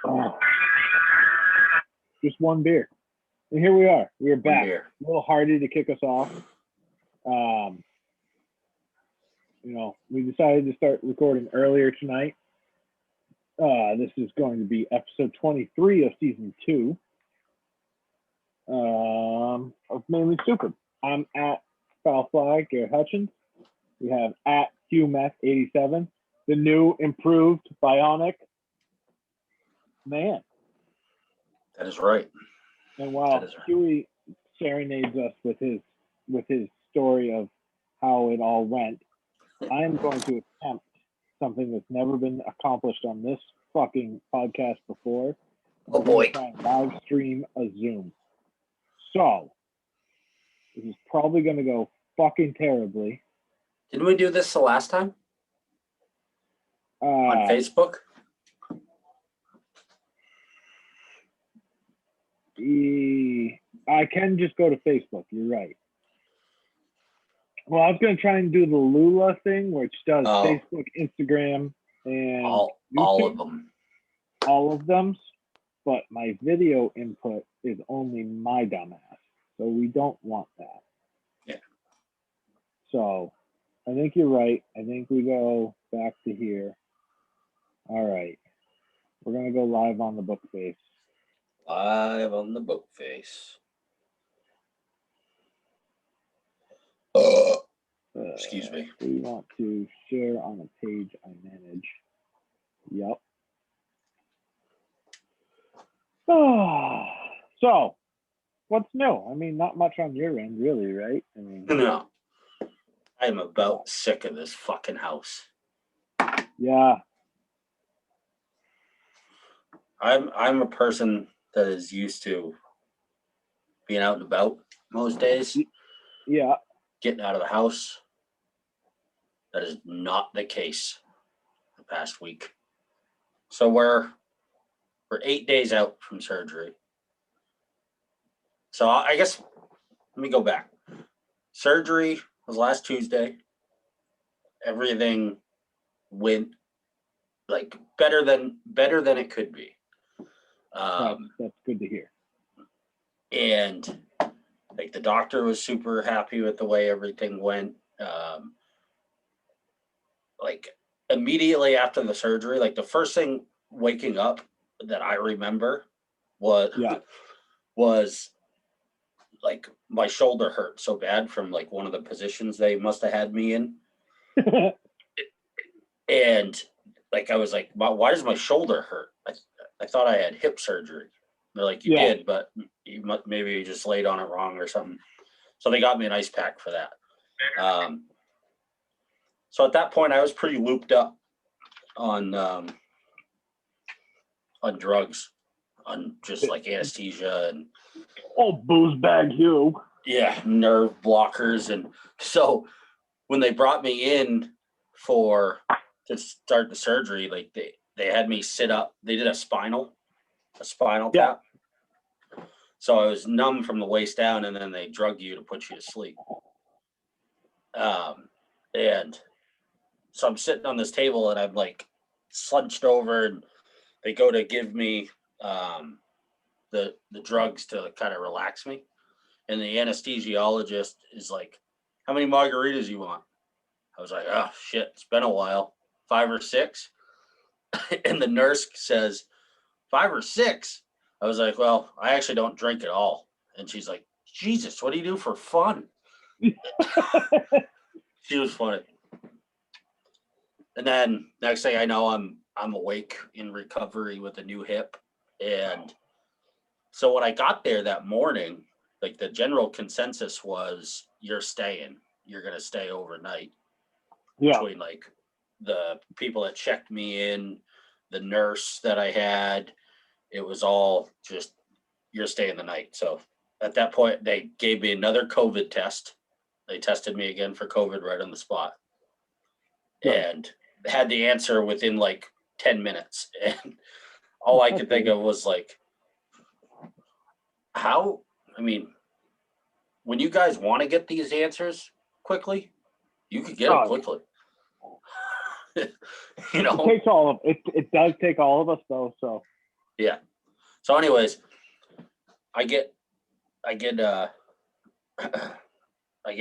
Oh. Just one beer. And here we are. We're back. A little hardy to kick us off. We decided to start recording earlier tonight. This is going to be episode 23 of season 2 of Mainly Stupid. I'm at Foulfly, Garrett Hutchins. We have at HughMac87, the new, improved, bionic man. That is right. And while Hughie serenades us with his story of how it all went, I am going to attempt something that's never been accomplished on this fucking podcast before. Oh boy. Try and live stream a Zoom. So this is probably going to go fucking terribly. Didn't we do this the last time? On Facebook? I can just go to Facebook. You're right. Well, I was going to try and do the Lula thing, which does Facebook, Instagram, and all of them. All of them. But my video input is only my dumbass. So we don't want that. Yeah. So I think you're right. I think we go back to here. All right. We're going to go live on the book face. Live on the book face. Excuse me. We want to share on a page I manage. Yep. So, what's new? I mean, not much on your end, really, right? I mean, no. I'm about sick of this fucking house. Yeah. I'm a person that is used to being out and about most days. Yeah. Getting out of the house. That is not the case the past week. So we're 8 days out from surgery. So I guess let me go back. Surgery was last Tuesday. Everything went like better than it could be. That's good to hear. And like the doctor was super happy with the way everything went. Like immediately after the surgery, like the first thing waking up that I remember was like my shoulder hurt so bad from like one of the positions they must have had me in. And like I was like, why does my shoulder hurt? I thought I had hip surgery. They're like, you did, but maybe you just laid on it wrong or something. So they got me an ice pack for that. So at that point, I was pretty looped up on drugs, on just like anesthesia and booze bag Hugh. Yeah, nerve blockers. And so when they brought me in to start the surgery, like they had me sit up. They did a spinal tap. So I was numb from the waist down, and then they drug you to put you to sleep. And so I'm sitting on this table, and I'm like slunched over, and they go to give me the drugs to kind of relax me. And the anesthesiologist is like, how many margaritas you want? I was like, oh shit, it's been a while. 5 or 6. And the nurse says, 5 or 6. I was like, well, I actually don't drink at all. And she's like, Jesus, what do you do for fun? She was funny. And then next thing I know, I'm awake in recovery with a new hip. And so when I got there that morning, like the general consensus was, you're going to stay overnight. Yeah. Between like the people that checked me in, the nurse that I had, it was all just, you're staying the night. So at that point, they gave me another COVID test. They tested me again for COVID right on the spot. And had the answer within like 10 minutes. And all I could think of was like, when you guys want to get these answers quickly, you could get them quickly. You know, it takes all of it. It does take all of us though. So yeah. So, anyways, I get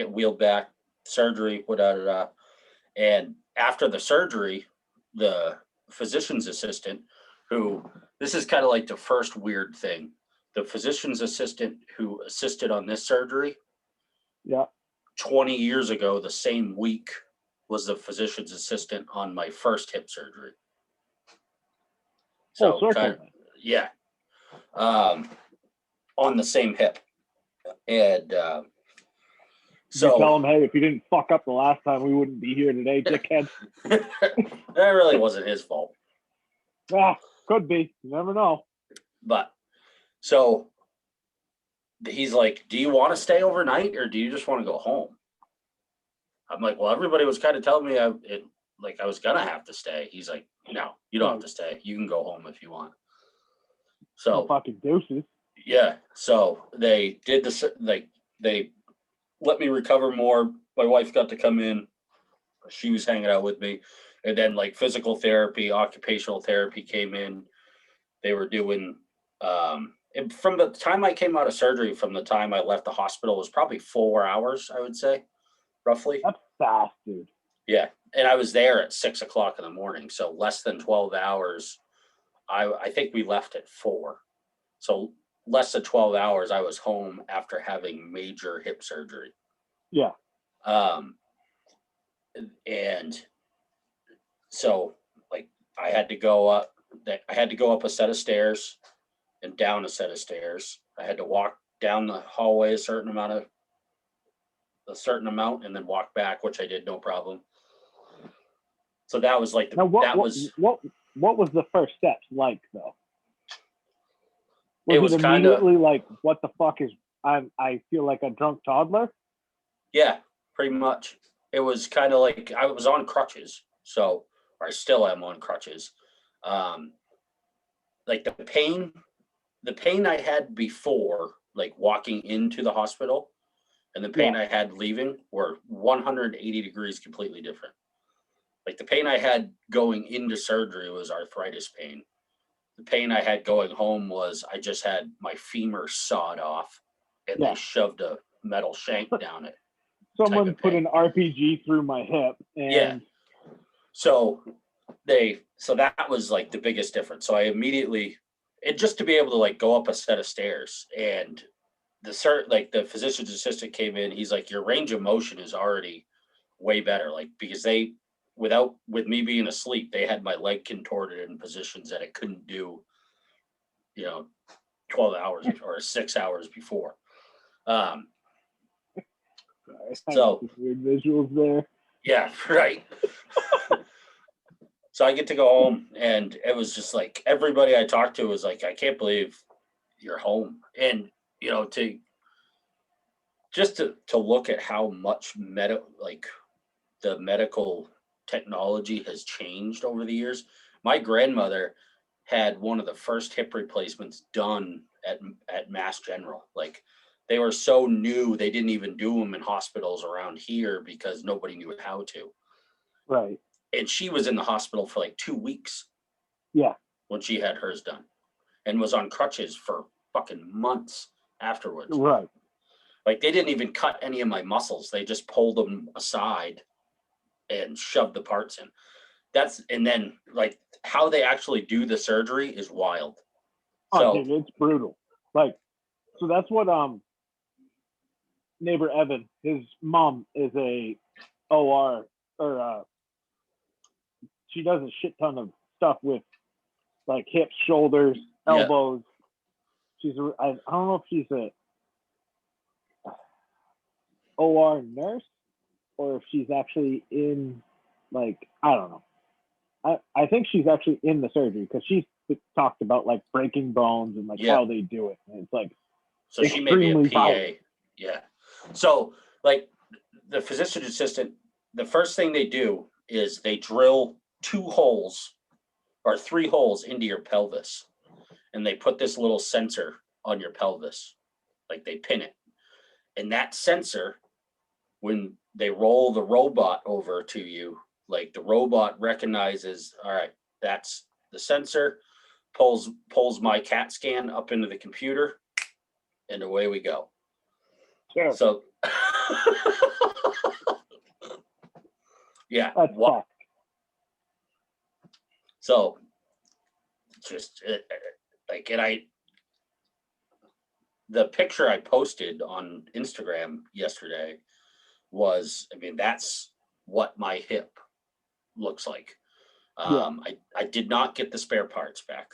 wheeled back, surgery, whatever. And after the surgery, the physician's assistant, who this is kind of like the first weird thing, the physician's assistant who assisted on this surgery, 20 years ago, the same week, was the physician's assistant on my first hip surgery. So kind of, yeah, on the same hip. And so you tell him, hey, if you didn't fuck up the last time, we wouldn't be here today, dickhead. That really wasn't his fault. Could be. You never know. But so he's like, do you want to stay overnight or do you just want to go home? I'm like, well, everybody was kind of telling me I was going to have to stay. He's like, no, you don't have to stay. You can go home if you want. So fucking deuces. Yeah. So they did this, they let me recover more. My wife got to come in. She was hanging out with me. And then like physical therapy, occupational therapy came in. They were doing, and from the time I came out of surgery, from the time I left the hospital was probably 4 hours, I would say, roughly. That's fast, dude. Yeah. And I was there at 6 o'clock in the morning. So less than 12 hours. I think we left at 4. So less than 12 hours, I was home after having major hip surgery. Yeah. And so like I had to go up a set of stairs and down a set of stairs. I had to walk down the hallway a certain amount and then walk back, which I did no problem. So that was like what was the first steps like though? It was immediately like, what the fuck is I feel like a drunk toddler? Yeah, pretty much. It was kind of like I was on crutches, or I still am on crutches. Like the pain I had before, like walking into the hospital, and the pain I had leaving were 180 degrees completely different. Like the pain I had going into surgery was arthritis pain. The pain I had going home was I just had my femur sawed off and they shoved a metal shank down it. Someone put an RPG through my hip. And So that was like the biggest difference. So I immediately, and just to be able to like go up a set of stairs, and the physician's assistant came in, he's like, your range of motion is already way better. Like, because with me being asleep, they had my leg contorted in positions that it couldn't do, 12 hours or 6 hours before. So weird visuals there. Yeah, right. So I get to go home, and it was just like everybody I talked to was like, I can't believe you're home. And, to look at how much the medical technology has changed over the years. My grandmother had one of the first hip replacements done at Mass General. Like, they were so new, they didn't even do them in hospitals around here because nobody knew how to. Right. And she was in the hospital for like 2 weeks. Yeah. When she had hers done, and was on crutches for fucking months afterwards. Right. Like, they didn't even cut any of my muscles. They just pulled them aside and shoved the parts in. And then like how they actually do the surgery is wild. Dude, it's brutal. Like, so that's what neighbor Evan, his mom is a OR, or she does a shit ton of stuff with like hips, shoulders, elbows. I don't know if she's a OR nurse or if she's actually in, like, I don't know. I think she's actually in the surgery because she's talked about like breaking bones and like how they do it. And it's like, so she may be a PA. Violent. Yeah. So like the physician assistant, the first thing they do is they drill 2 holes or 3 holes into your pelvis, and they put this little sensor on your pelvis, like they pin it, And that sensor, when they roll the robot over to you, like the robot recognizes, all right, that's the sensor, pulls my CAT scan up into the computer, and away we go. Sure. So, yeah. So, just like, and the picture I posted on Instagram yesterday was, I mean, that's what my hip looks like. I did not get the spare parts back.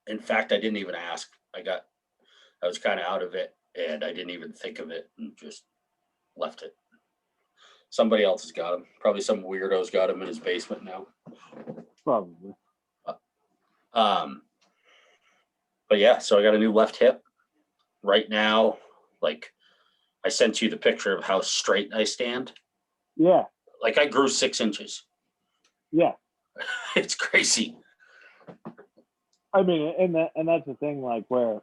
In fact, I didn't even ask. I was kind of out of it, and I didn't even think of it, and just left it. Somebody else has got him. Probably some weirdo's got him in his basement now. Probably. But yeah, so I got a new left hip right now. Like, I sent you the picture of how straight I stand. Yeah. Like, I grew 6 inches. Yeah. It's crazy. I mean, and that's the thing, like, where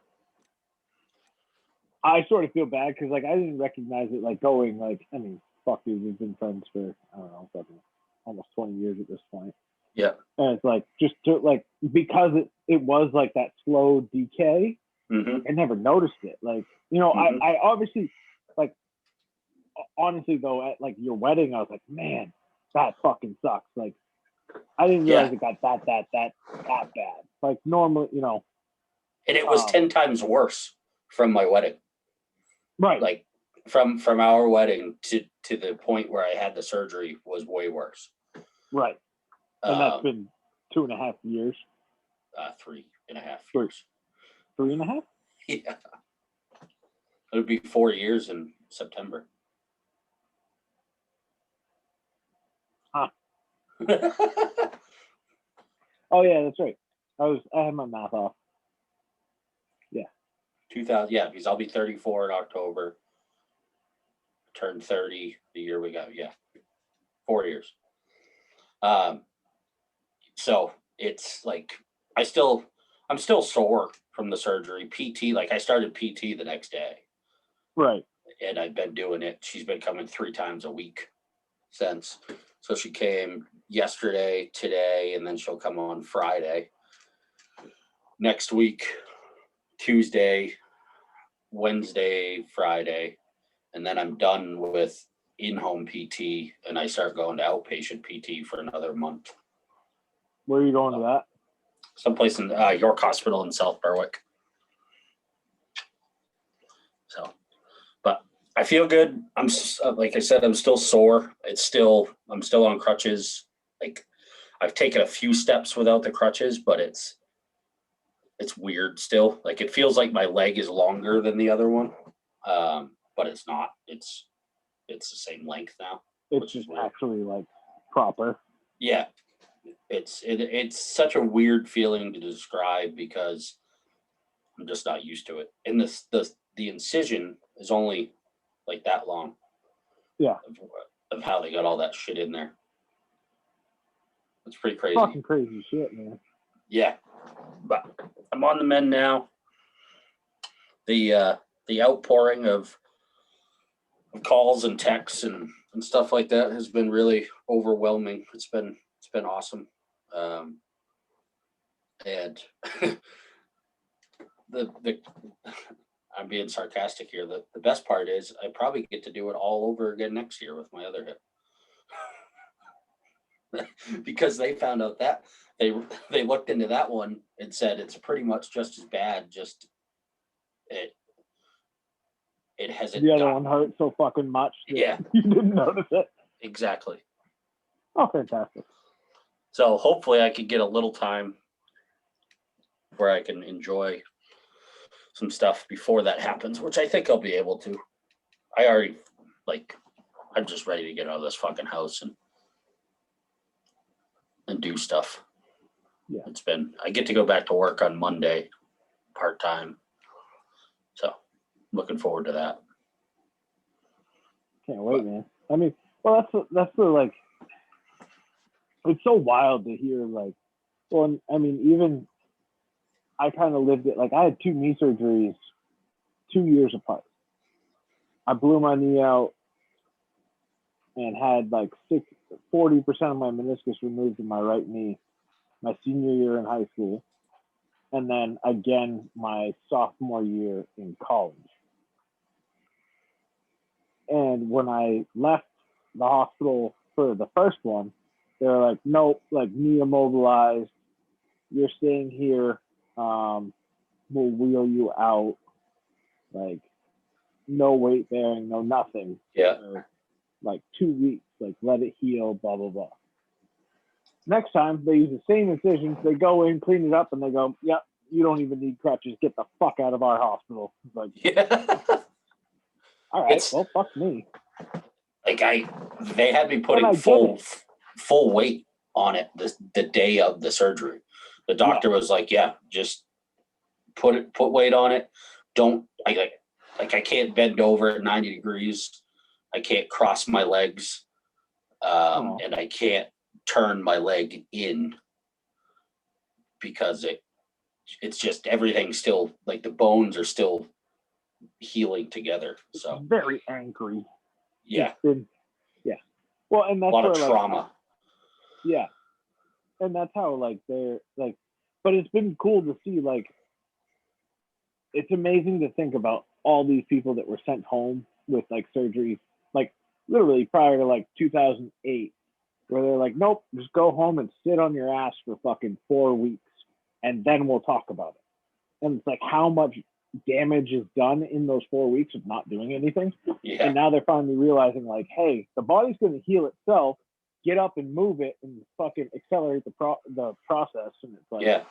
I sort of feel bad because, like, I didn't recognize it, like, going, like, I mean, fuck, dude, we've been friends for, I don't know, almost 20 years at this point. Yeah. And it's like, just to, like, because it was like that slow decay, I never noticed it. Like, you know, I obviously, like, honestly, though, at, like, your wedding, I was like, man, that fucking sucks. Like, I didn't realize it got that bad. Like, normally, you know. And it was 10 times worse from my wedding. Right. Like, from our wedding to the point where I had the surgery was way worse. Right. And that's been 2.5 years. 3.5 years. 3.5? Yeah. It would be 4 years in September. Huh. Oh yeah, that's right. I had my math off. Yeah. 2000. Yeah, because I'll be 34 in October. Turn 30 the year we got. Yeah. 4 years. So it's like I'm still sore from the surgery. PT, like I started PT the next day. Right. And I've been doing it. She's been coming 3 times a week since. So she came yesterday, today, and then she'll come on Friday. Next week, Tuesday, Wednesday, Friday. And then I'm done with in-home PT and I start going to outpatient PT for another month. Where are you going to that? Someplace in York Hospital in South Berwick. So, but I feel good. I'm like I said, I'm still sore. I'm still on crutches. Like I've taken a few steps without the crutches, but it's weird still. Like it feels like my leg is longer than the other one, but it's not. It's the same length now. It's just actually like proper. Yeah. It's such a weird feeling to describe because I'm just not used to it. And the incision is only like that long. Yeah. Of how they got all that shit in there. It's pretty crazy. Fucking crazy shit, man. Yeah. But I'm on the mend now. The outpouring of calls and texts and stuff like that has been really overwhelming. It's been awesome. And the I'm being sarcastic here. The best part is I probably get to do it all over again next year with my other hip. Because they found out that they looked into that one and said it's pretty much just as bad, just it hasn't. The other one hurt so fucking much that yeah. You didn't notice it. Exactly. Oh, fantastic. So hopefully I could get a little time where I can enjoy some stuff before that happens, which I think I'll be able to. I already, I'm just ready to get out of this fucking house and do stuff. Yeah. I get to go back to work on Monday, part-time. So looking forward to that. Can't wait, man. I mean, well, that's the like, it's so wild to hear, like, well, I mean, even I kind of lived it. Like, I had 2 knee surgeries 2 years apart. I blew my knee out and had like 40% of my meniscus removed in my right knee my senior year in high school. And then again my sophomore year in college. And when I left the hospital for the first one, they were like, nope, like knee immobilized. You're staying here. We'll wheel you out. Like, no weight bearing, no nothing. Yeah. For like 2 weeks. Like, let it heal, blah, blah, blah. Next time, they use the same incisions. They go in, clean it up, and they go, yep, you don't even need crutches. Get the fuck out of our hospital. It's like, Yeah. all right, well, fuck me. Like they had me putting full weight on it the day of the surgery. The doctor was like, yeah, just put weight on it. Don't I can't bend over at 90 degrees. I can't cross my legs. And I can't turn my leg in because it's just everything's still like the bones are still healing together. So it's very angry. Yeah. Well, and that's a lot of where, trauma. Like, yeah. And that's how like they're like, but it's been cool to see, like, it's amazing to think about all these people that were sent home with like surgery, like literally prior to like 2008, where they're like, nope, just go home and sit on your ass for fucking 4 weeks and then we'll talk about it. And it's like how much damage is done in those 4 weeks of not doing anything. Yeah. And now they're finally realizing, like, hey, the body's going to heal itself. Get up and move it and fucking accelerate the process. And it's like, yeah,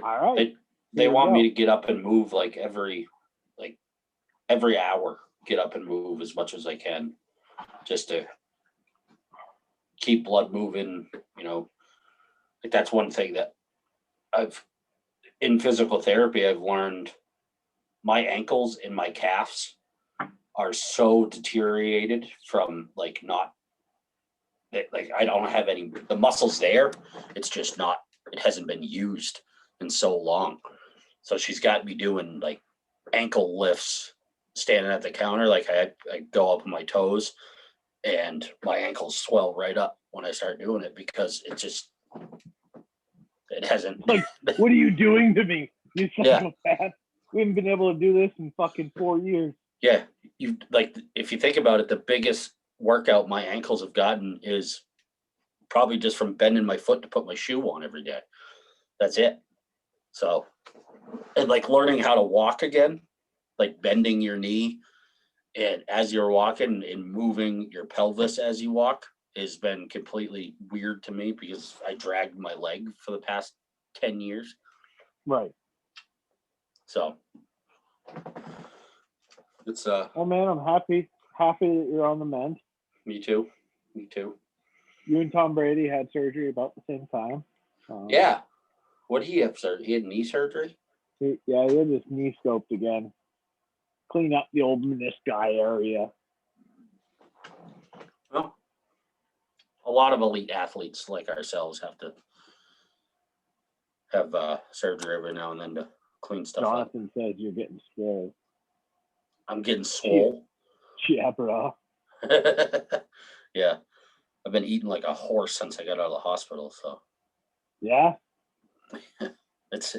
all right. They want me to get up and move like every hour, get up and move as much as I can, just to keep blood moving. You know, like that's one thing that in physical therapy, I've learned my ankles and my calves are so deteriorated from like not. Like I don't have any the muscles there. It's just not. It hasn't been used in so long. So she's got me doing like ankle lifts, standing at the counter. Like I go up on my toes, and my ankles swell right up when I start doing it because it hasn't. Like, what are you doing to me? You psychopath. Yeah. We haven't been able to do this in fucking 4 years. Yeah, you like if you think about it, the biggest workout my ankles have gotten is probably just from bending my foot to put my shoe on every day. That's it. So, and like learning how to walk again, like bending your knee and as you're walking and moving your pelvis as you walk has been completely weird to me because I dragged my leg for the past 10 years. Right. So it's oh man, I'm happy that you're on the mend. Me too. You and Tom Brady had surgery about the same time. Yeah. What did he have surgery? He had knee surgery? He had his knee scoped again. Clean up the old menisci area. Well, a lot of elite athletes like ourselves have to have surgery every now and then to clean stuff up. Jonathan says you're getting swole. I'm getting swole. Yeah, bro. Yeah. I've been eating like a horse since I got out of the hospital, so. Yeah? It's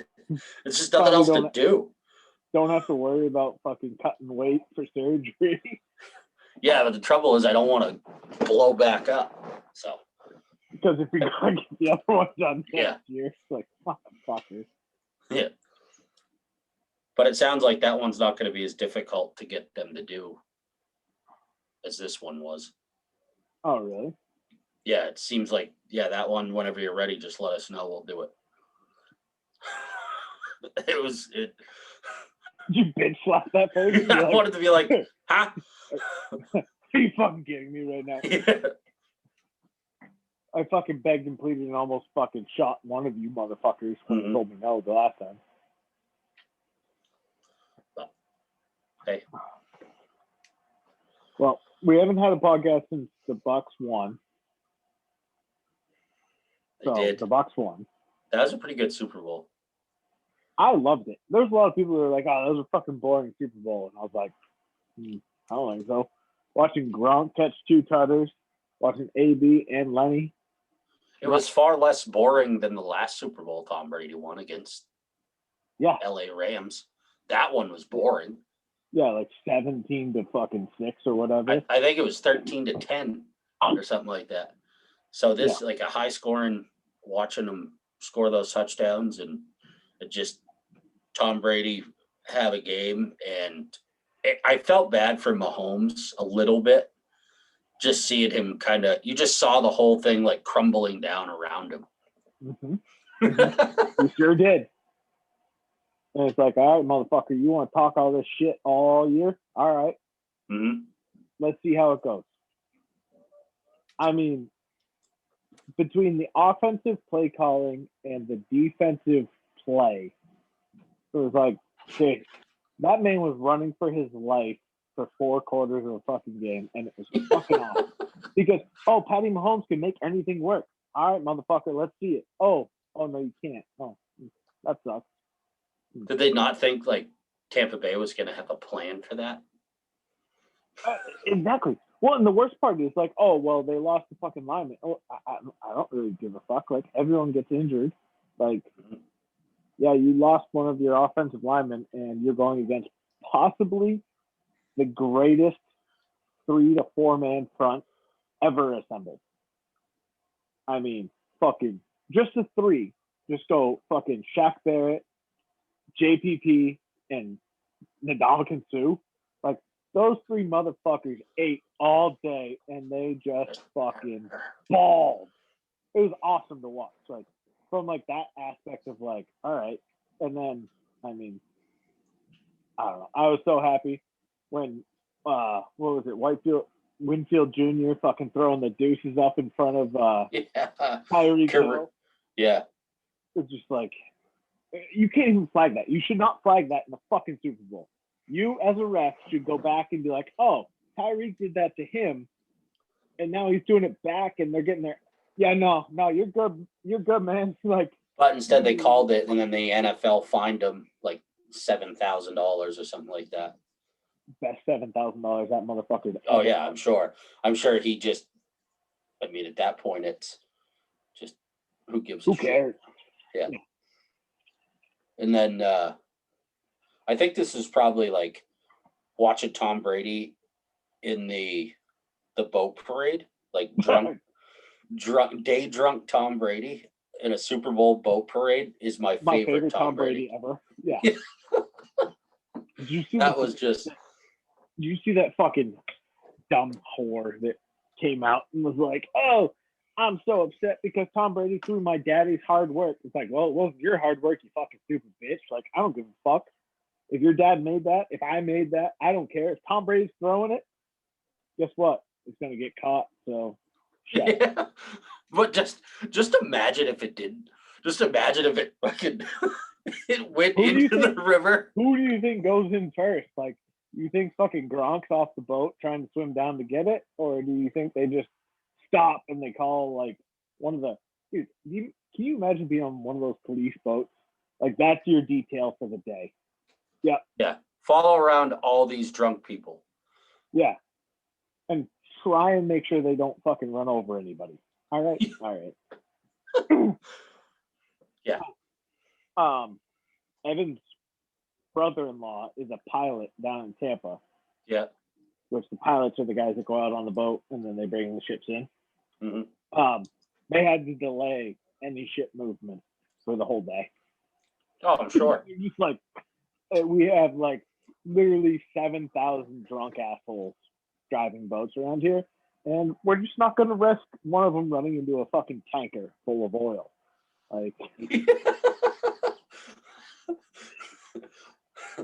just nothing else to do. Don't have to worry about fucking cutting weight for surgery. Yeah, but the trouble is I don't want to blow back up, so. Because if you're going to get the other one done next year, it's like, motherfucker. Yeah. But it sounds like that one's not going to be as difficult to get them to do as this one was. Oh, really? Yeah, it seems like, that one, whenever you're ready, just let us know. We'll do it. It. You bitch slap that person? I wanted to be like, huh? Are you fucking kidding me right now? Yeah. I fucking begged and pleaded and almost fucking shot one of you motherfuckers when you told me no the last time. Hey. Well, we haven't had a podcast since the Bucks won. They did. The Bucks won. That was a pretty good Super Bowl. I loved it. There's a lot of people who are like, oh, that was a fucking boring Super Bowl. And I was like, I don't think so. Watching Gronk catch 2 tutters, watching AB and Lenny. It was far less boring than the last Super Bowl Tom Brady won against LA Rams. That one was boring. Yeah, like 17 to fucking 6 or whatever. I think it was 13-10 or something like that. So this like a high scoring, watching them score those touchdowns, and it just Tom Brady have a game, and I felt bad for Mahomes a little bit. Just seeing him you just saw the whole thing like crumbling down around him. You sure did. And it's like, all right, motherfucker, you want to talk all this shit all year? All right. Let's see how it goes. I mean, between the offensive play calling and the defensive play, it was like, okay, that man was running for his life for 4 quarters of a fucking game, and it was fucking awesome. Because, Patty Mahomes can make anything work. All right, motherfucker, let's see it. Oh, no, you can't. Oh, that sucks. Did they not think like Tampa Bay was going to have a plan for that? Exactly. Well, and the worst part is like, oh, well, they lost the fucking lineman. Oh, I don't really give a fuck. Like, everyone gets injured. Like, yeah, you lost one of your offensive linemen, and you're going against possibly the greatest 3 to 4 man front ever assembled. I mean, fucking just the 3. Just go fucking Shaq Barrett, JPP, and Ndamukong Suh. Like, those 3 motherfuckers ate all day, and they just fucking balled. It was awesome to watch. Like, from like that aspect of like, all right. And then, I mean, I don't know. I was so happy when what was it? Winfield Jr. fucking throwing the deuces up in front of Tyreek Hill. Yeah. It's just like, you can't even flag that. You should not flag that in the fucking Super Bowl. You, as a ref, should go back and be like, oh, Tyreek did that to him, and now he's doing it back, and they're getting there. Yeah, no, you're good. You're good, man. Like, but instead they called it, and then the NFL fined him like $7,000 or something like that. Best $7,000 that motherfucker. Oh yeah, I'm sure he just. I mean, at that point, it's just who gives a shit? Who cares? Yeah. And then I think this is probably like watching Tom Brady in the boat parade, like day drunk Tom Brady in a Super Bowl boat parade is my favorite Tom Brady ever. Yeah. Did you see that? Was just. Did you see that fucking dumb whore that came out and was like, "Oh, I'm so upset because Tom Brady threw my daddy's hard work." It's like, well, it wasn't your hard work, you fucking stupid bitch. Like, I don't give a fuck. If your dad made that, if I made that, I don't care. If Tom Brady's throwing it, guess what? It's gonna get caught. So, shit. Yeah. But just imagine if it didn't. Just imagine if it fucking it went into the river. Who do you think goes in first? Like, you think fucking Gronk's off the boat trying to swim down to get it, or do you think they just stop and they call like one of the dude? Can you imagine being on one of those police boats? Like, that's your detail for the day. Yeah. Yeah. Follow around all these drunk people. Yeah. And try and make sure they don't fucking run over anybody. All right. All right. Yeah. Evan's brother-in-law is a pilot down in Tampa. Yeah. Which the pilots are the guys that go out on the boat and then they bring the ships in. Mm-hmm. They had to delay any ship movement for the whole day. Oh, I'm sure. Just like, we have like literally 7,000 drunk assholes driving boats around here, and we're just not going to risk one of them running into a fucking tanker full of oil. Like,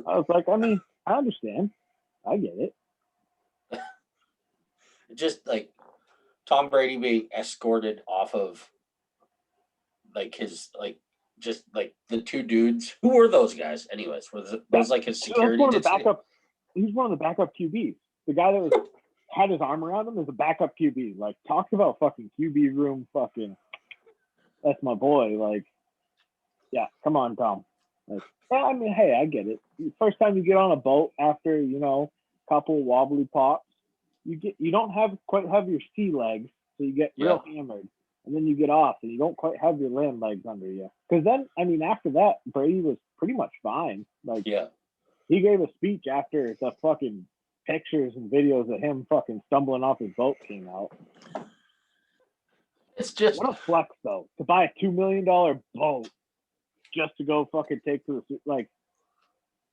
I was like, I mean, I understand. I get it. Just like Tom Brady being escorted off of like his just like the 2 dudes. Who were those guys anyways? Was like his security? He's one of the backup QBs. The guy that had his arm around him is a backup QB. Like, talk about fucking QB room fucking. That's my boy. Like, yeah, come on, Tom. Like, yeah, I mean, hey, I get it. First time you get on a boat after, couple wobbly pops, you don't quite have your sea legs, so you get real hammered, and then you get off, and you don't quite have your land legs under you. Because then, I mean, after that, Brady was pretty much fine. Like, he gave a speech after the fucking pictures and videos of him fucking stumbling off his boat came out. It's just what a flex though, to buy a $2 million boat just to go fucking take to the, like,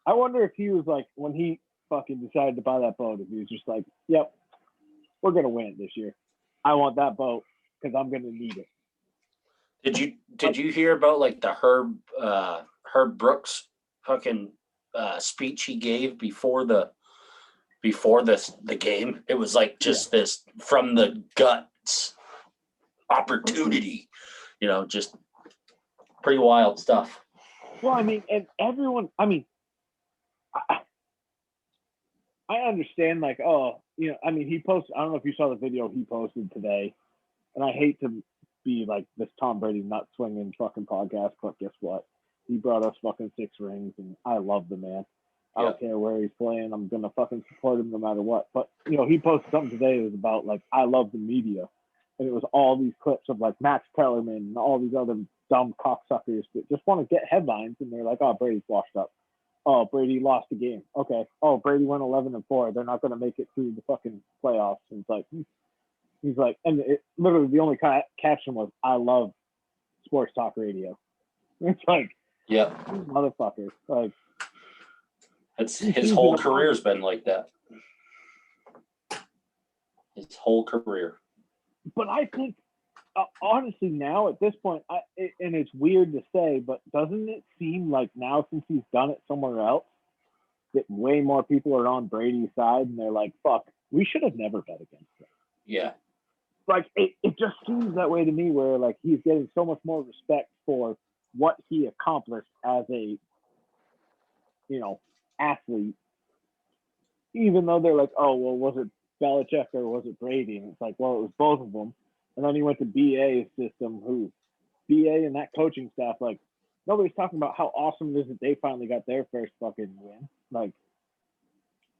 I wonder if he was like, when he fucking decided to buy that boat, if he was just like, yep, we're gonna win it this year. I want that boat because I'm gonna need it. Did you hear about like the Herb Brooks fucking speech he gave before the game? It was like just this from the guts opportunity, you know, just pretty wild stuff. Well, I mean, and everyone, I mean, I understand, like, oh, you know, I mean, he posted, I don't know if you saw the video he posted today, and I hate to be like this Tom Brady nut swinging fucking podcast, but guess what? He brought us fucking 6 rings, and I love the man. I don't care where he's playing. I'm going to fucking support him no matter what. But, you know, he posted something today that was about, like, I love the media. And it was all these clips of, like, Max Kellerman and all these other dumb cocksuckers that just want to get headlines, and they're like, oh, Brady's washed up. Oh, Brady lost the game. Okay. Oh, Brady went 11-4. They're not going to make it through the fucking playoffs. And it's like, he's like, and it, literally the only caption was, I love sports talk radio. It's like, motherfucker. Like, it's his whole career's been like that. His whole career. But I think, honestly, now at this point, and it's weird to say, but doesn't it seem like now, since he's done it somewhere else, that way more people are on Brady's side, and they're like, fuck, we should have never bet against him. Yeah. Like, it just seems that way to me, where, like, he's getting so much more respect for what he accomplished as a, you know, athlete, even though they're like, oh, well, was it Belichick or was it Brady? And it's like, well, it was both of them. And then he went to BA's system, who BA and that coaching staff, like, nobody's talking about how awesome it is that they finally got their first fucking win. Like,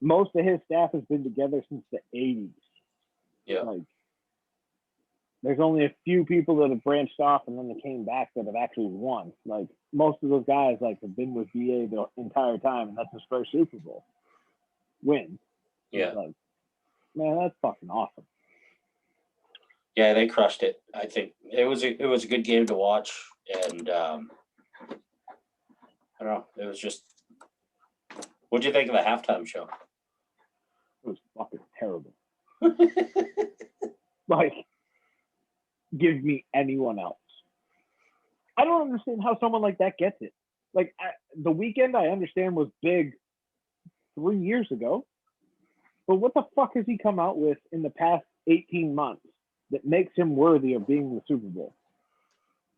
most of his staff has been together since the 80s. Yeah. Like, there's only a few people that have branched off and then they came back that have actually won. Like, most of those guys, like, have been with BA the entire time, and that's his first Super Bowl win. Yeah. Like, man, that's fucking awesome. Yeah, they crushed it. I think it was a good game to watch, and I don't know. It was just. What'd you think of the halftime show? It was fucking terrible. Like, give me anyone else. I don't understand how someone like that gets it. Like, The Weeknd, I understand, was big 3 years ago, but what the fuck has he come out with in the past 18 months that makes him worthy of being in the Super Bowl?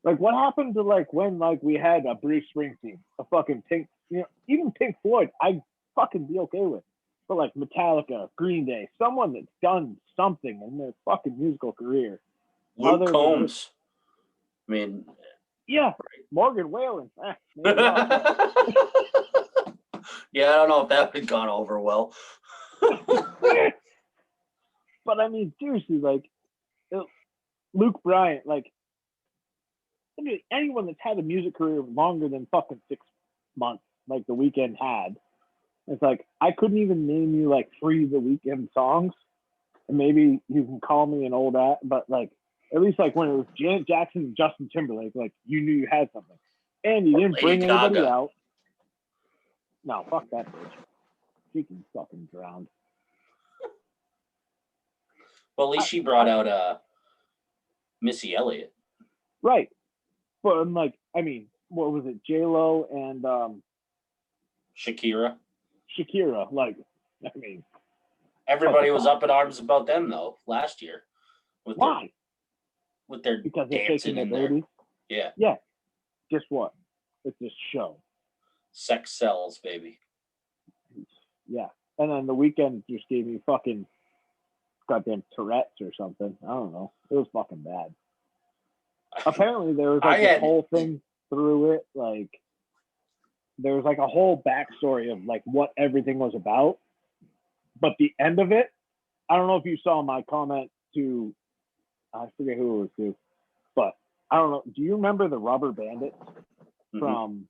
Like, what happened to, like, when, like, we had a Bruce Springsteen, a fucking Pink, you know, even Pink Floyd, I'd fucking be okay with. But, like, Metallica, Green Day, someone that's done something in their fucking musical career. Luke Combs. I mean. Yeah, Morgan Wallen. Yeah, I don't know if that would have gone over well. But, I mean, seriously, like, Luke Bryant, like, anyone that's had a music career longer than fucking 6 months, like The Weeknd had, it's like, I couldn't even name you, like, 3 The Weeknd songs, and maybe you can call me an old ass, but, like, at least, like, when it was Janet Jackson and Justin Timberlake, like, you knew you had something. And you didn't bring anybody out. No, fuck that bitch. She can fucking drown. Well, at least she brought out Missy Elliott. Right. But I'm like, I mean, what was it? J-Lo and Shakira. Like, I mean. Everybody was up in arms about them, though, last year. Why? With their because they're dancing taking their babies. Yeah. Yeah. Guess what? It's a show. Sex sells, baby. Yeah. And then The Weeknd just gave me fucking goddamn Tourette's or something. I don't know. It was fucking bad. Apparently there was like this whole thing through it. Like, there was like a whole backstory of like what everything was about But the end of it, I don't know if you saw my comment to, I forget who it was to, but I don't know. Do you remember the Rubber Bandits from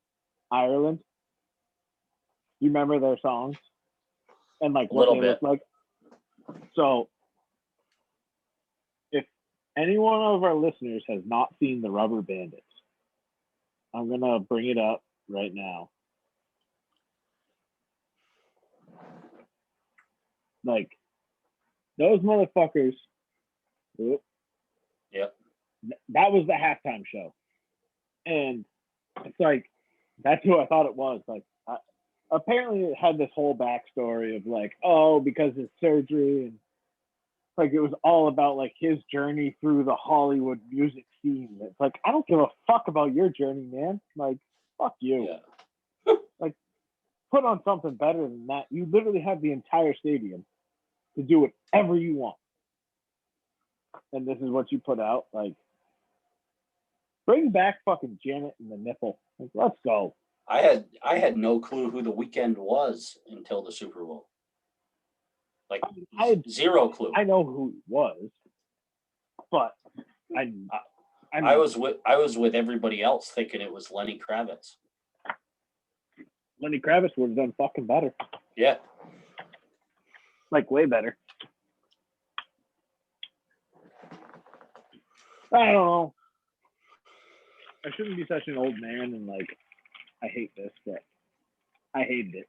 Ireland? Do you remember their songs and like what they look like? So, if any one of our listeners has not seen the Rubber Bandits, I'm gonna bring it up right now. Like those motherfuckers. Yep. That was the halftime show, and it's like that's who I thought it was. Like apparently it had this whole backstory of like, oh, because of surgery, and like it was all about like his journey through the Hollywood music scene. It's like I don't give a fuck about your journey, man. Like fuck you. Yeah. Like put on something better than that. You literally have the entire stadium to do whatever you want, and this is what you put out. Like bring back fucking Janet and the nipple. Like, let's go. I had no clue who The Weeknd was until the Super Bowl. Like I had zero clue. I know who he was, but I was with everybody else thinking it was Lenny Kravitz. Lenny Kravitz would have done fucking better. Yeah. Like way better. I don't know. I shouldn't be such an old man and like I hate this, but I hated it.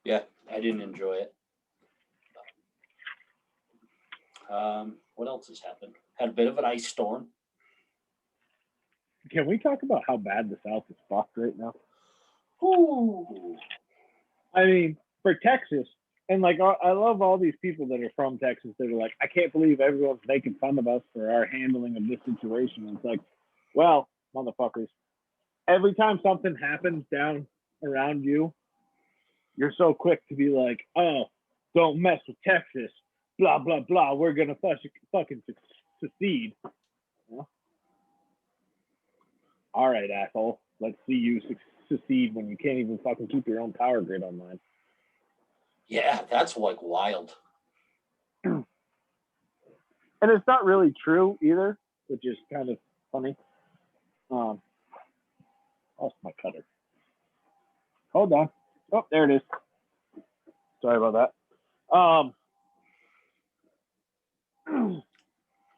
Yeah, I didn't enjoy it. What else has happened? Had a bit of an ice storm. Can we talk about how bad the South is fucked right now? Ooh. I mean, for Texas, and like I love all these people that are from Texas that are like, I can't believe everyone's making fun of us for our handling of this situation. And it's like, well, motherfuckers, every time something happens down around you, you're so quick to be like, oh, don't mess with Texas, blah, blah, blah. We're going to fucking succeed. Yeah. All right, asshole. Let's see you succeed when you can't even fucking keep your own power grid online. Yeah, that's like wild. And it's not really true either, which is kind of funny. Lost my cutter. Hold on. Oh, there it is. Sorry about that.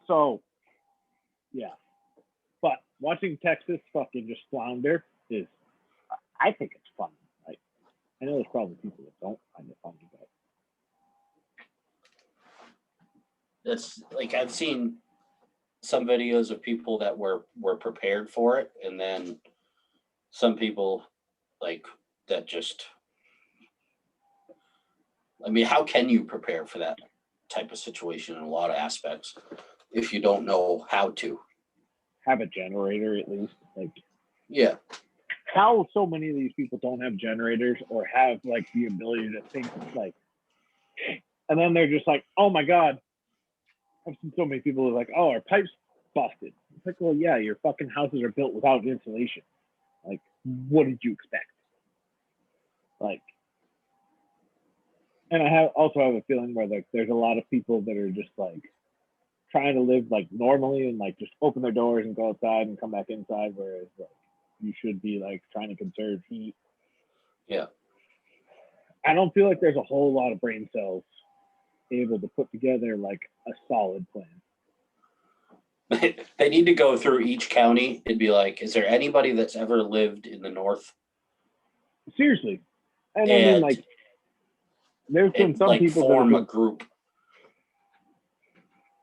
So, yeah. But watching Texas fucking just flounder is, I think it's fun. Like, I know there's probably people that don't find it funny, but it's like I've seen some videos of people that were prepared for it, and then some people like that just. I mean, how can you prepare for that type of situation in a lot of aspects if you don't know how to? Have a generator at least. Like, yeah. How so many of these people don't have generators or have like the ability to think like, and then they're just like, oh my God. I've seen so many people who are like, oh, our pipe's busted. It's like, well, yeah, your fucking houses are built without insulation. Like, what did you expect? Like, and I also have a feeling where like there's a lot of people that are just like trying to live like normally and like just open their doors and go outside and come back inside, whereas like you should be like trying to conserve heat. Yeah. I don't feel like there's a whole lot of brain cells able to put together like a solid plan. They need to go through each county and be like, is there anybody that's ever lived in the north? Seriously. And I mean, like, there's been some like people form that a group.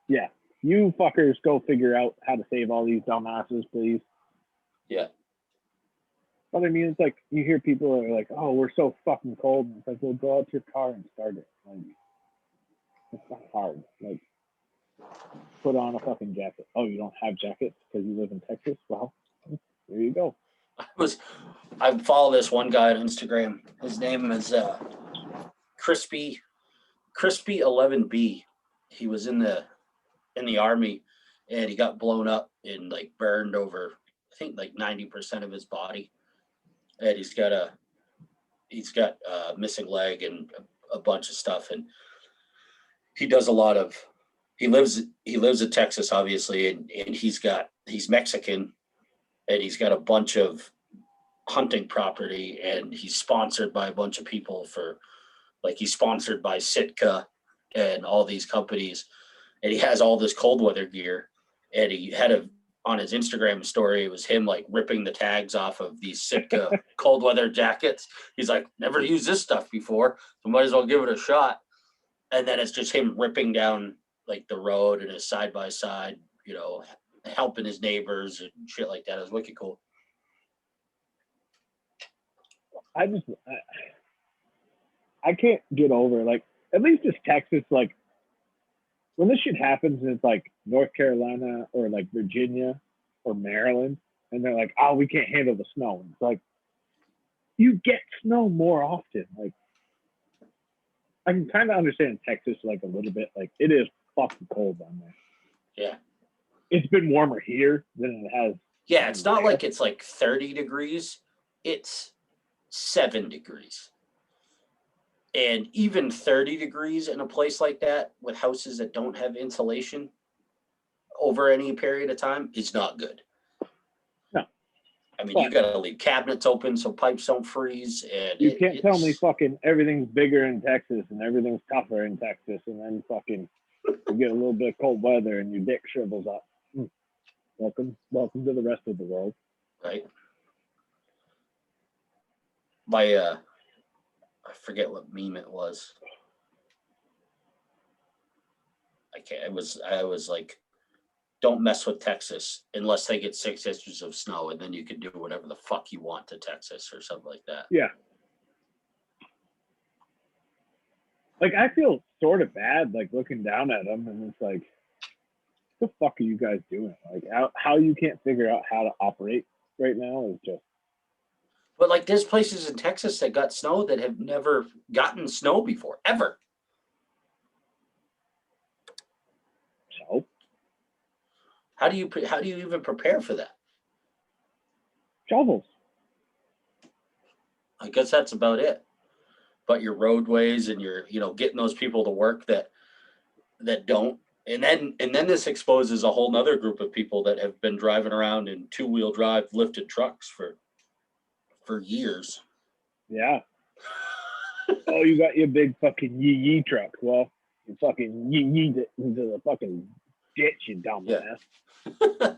Yeah. You fuckers go figure out how to save all these dumbasses, please. Yeah. But I mean, it's like you hear people are like, oh, we're so fucking cold. And it's like, well, go out to your car and start it. Like, it's not hard. Like, put on a fucking jacket. Oh, you don't have jackets because you live in Texas? Well, there you go. I follow this one guy on Instagram. His name is Crispy 11B. He was in the army and he got blown up and like burned over, I think like 90% of his body. And he's got a he's got a missing leg and a bunch of stuff, and he does a lot of. He lives in Texas, obviously, and he's Mexican, and he's got a bunch of hunting property, and he's sponsored by a bunch of people for, like, he's sponsored by Sitka and all these companies, and he has all this cold weather gear, and he had on his Instagram story, it was him like ripping the tags off of these Sitka cold weather jackets. He's like, never used this stuff before, so might as well give it a shot. And then it's just him ripping down like the road in his side by side, helping his neighbors and shit like that. It was wicked cool. I can't get over, like, at least it's Texas, like, when this shit happens and it's like North Carolina or like Virginia or Maryland, and they're like, oh, we can't handle the snow. And it's like, you get snow more often. Like, I can kind of understand Texas, like, a little bit. Like, it is fucking cold down there. Yeah. It's been warmer here than it has. Yeah, it's not like it's like 30 degrees. It's 7 degrees. And even 30 degrees in a place like that with houses that don't have insulation over any period of time is not good. No. I mean, you got to leave cabinets open so pipes don't freeze. And you can't tell me fucking everything's bigger in Texas and everything's tougher in Texas, and then fucking you get a little bit of cold weather and your dick shrivels up. Welcome to the rest of the world. Right. I forget what meme it was. I was like, don't mess with Texas unless they get 6 inches of snow, and then you can do whatever the fuck you want to Texas or something like that. Yeah. Like, I feel sort of bad, like, looking down at them, and it's like, what the fuck are you guys doing? Like, how you can't figure out how to operate right now is just. But, like, there's places in Texas that got snow that have never gotten snow before, ever. So? How do you even prepare for that? Shovels. I guess that's about it. But your roadways and your, getting those people to work that don't. And then this exposes a whole nother group of people that have been driving around in 2-wheel drive lifted trucks for years. Yeah. Oh, you got your big fucking yee truck. Well, you fucking yee it into the fucking ditch, you dumbass. Yeah.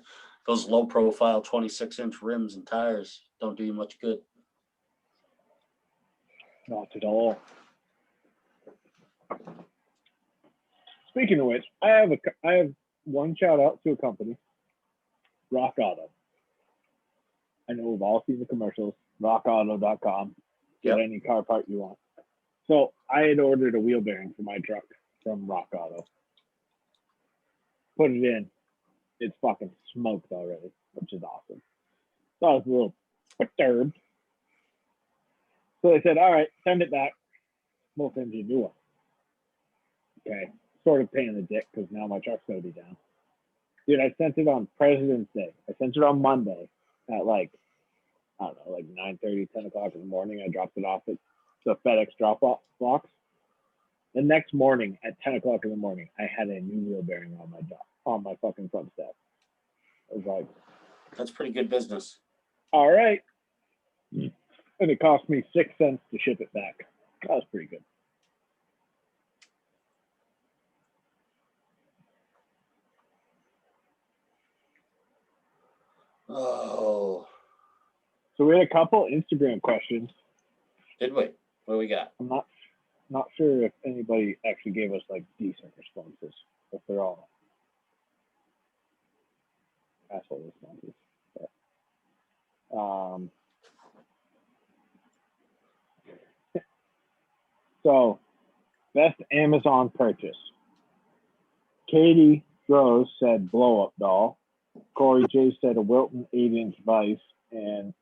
Those low profile 26-inch rims and tires don't do you much good. Not at all. Speaking of which, I have one shout out to a company, Rock Auto. I know we've all seen the commercials, rockauto.com. Get any car part you want. So I had ordered a wheel bearing for my truck from Rock Auto. Put it in. It's fucking smoked already, which is awesome. So I was a little perturbed. So they said, all right, send it back. We'll send you a new one. Okay. Sort of pain in the dick because now my truck's going to be down. Dude, I sent it on President's Day. I sent it on Monday at like 9:30, 10 o'clock in the morning. I dropped it off at the FedEx drop-off box. The next morning at 10 o'clock in the morning, I had a new wheel bearing on my fucking front step. I was like, that's pretty good business. All right. And it cost me 6 cents to ship it back. That was pretty good. Oh. So we had a couple Instagram questions. Did we? What do we got? I'm not sure if anybody actually gave us like decent responses. If they're all asshole responses. But, so best Amazon purchase. Katie Rose said blow up doll. Corey J said a Wilton 8-inch vise, and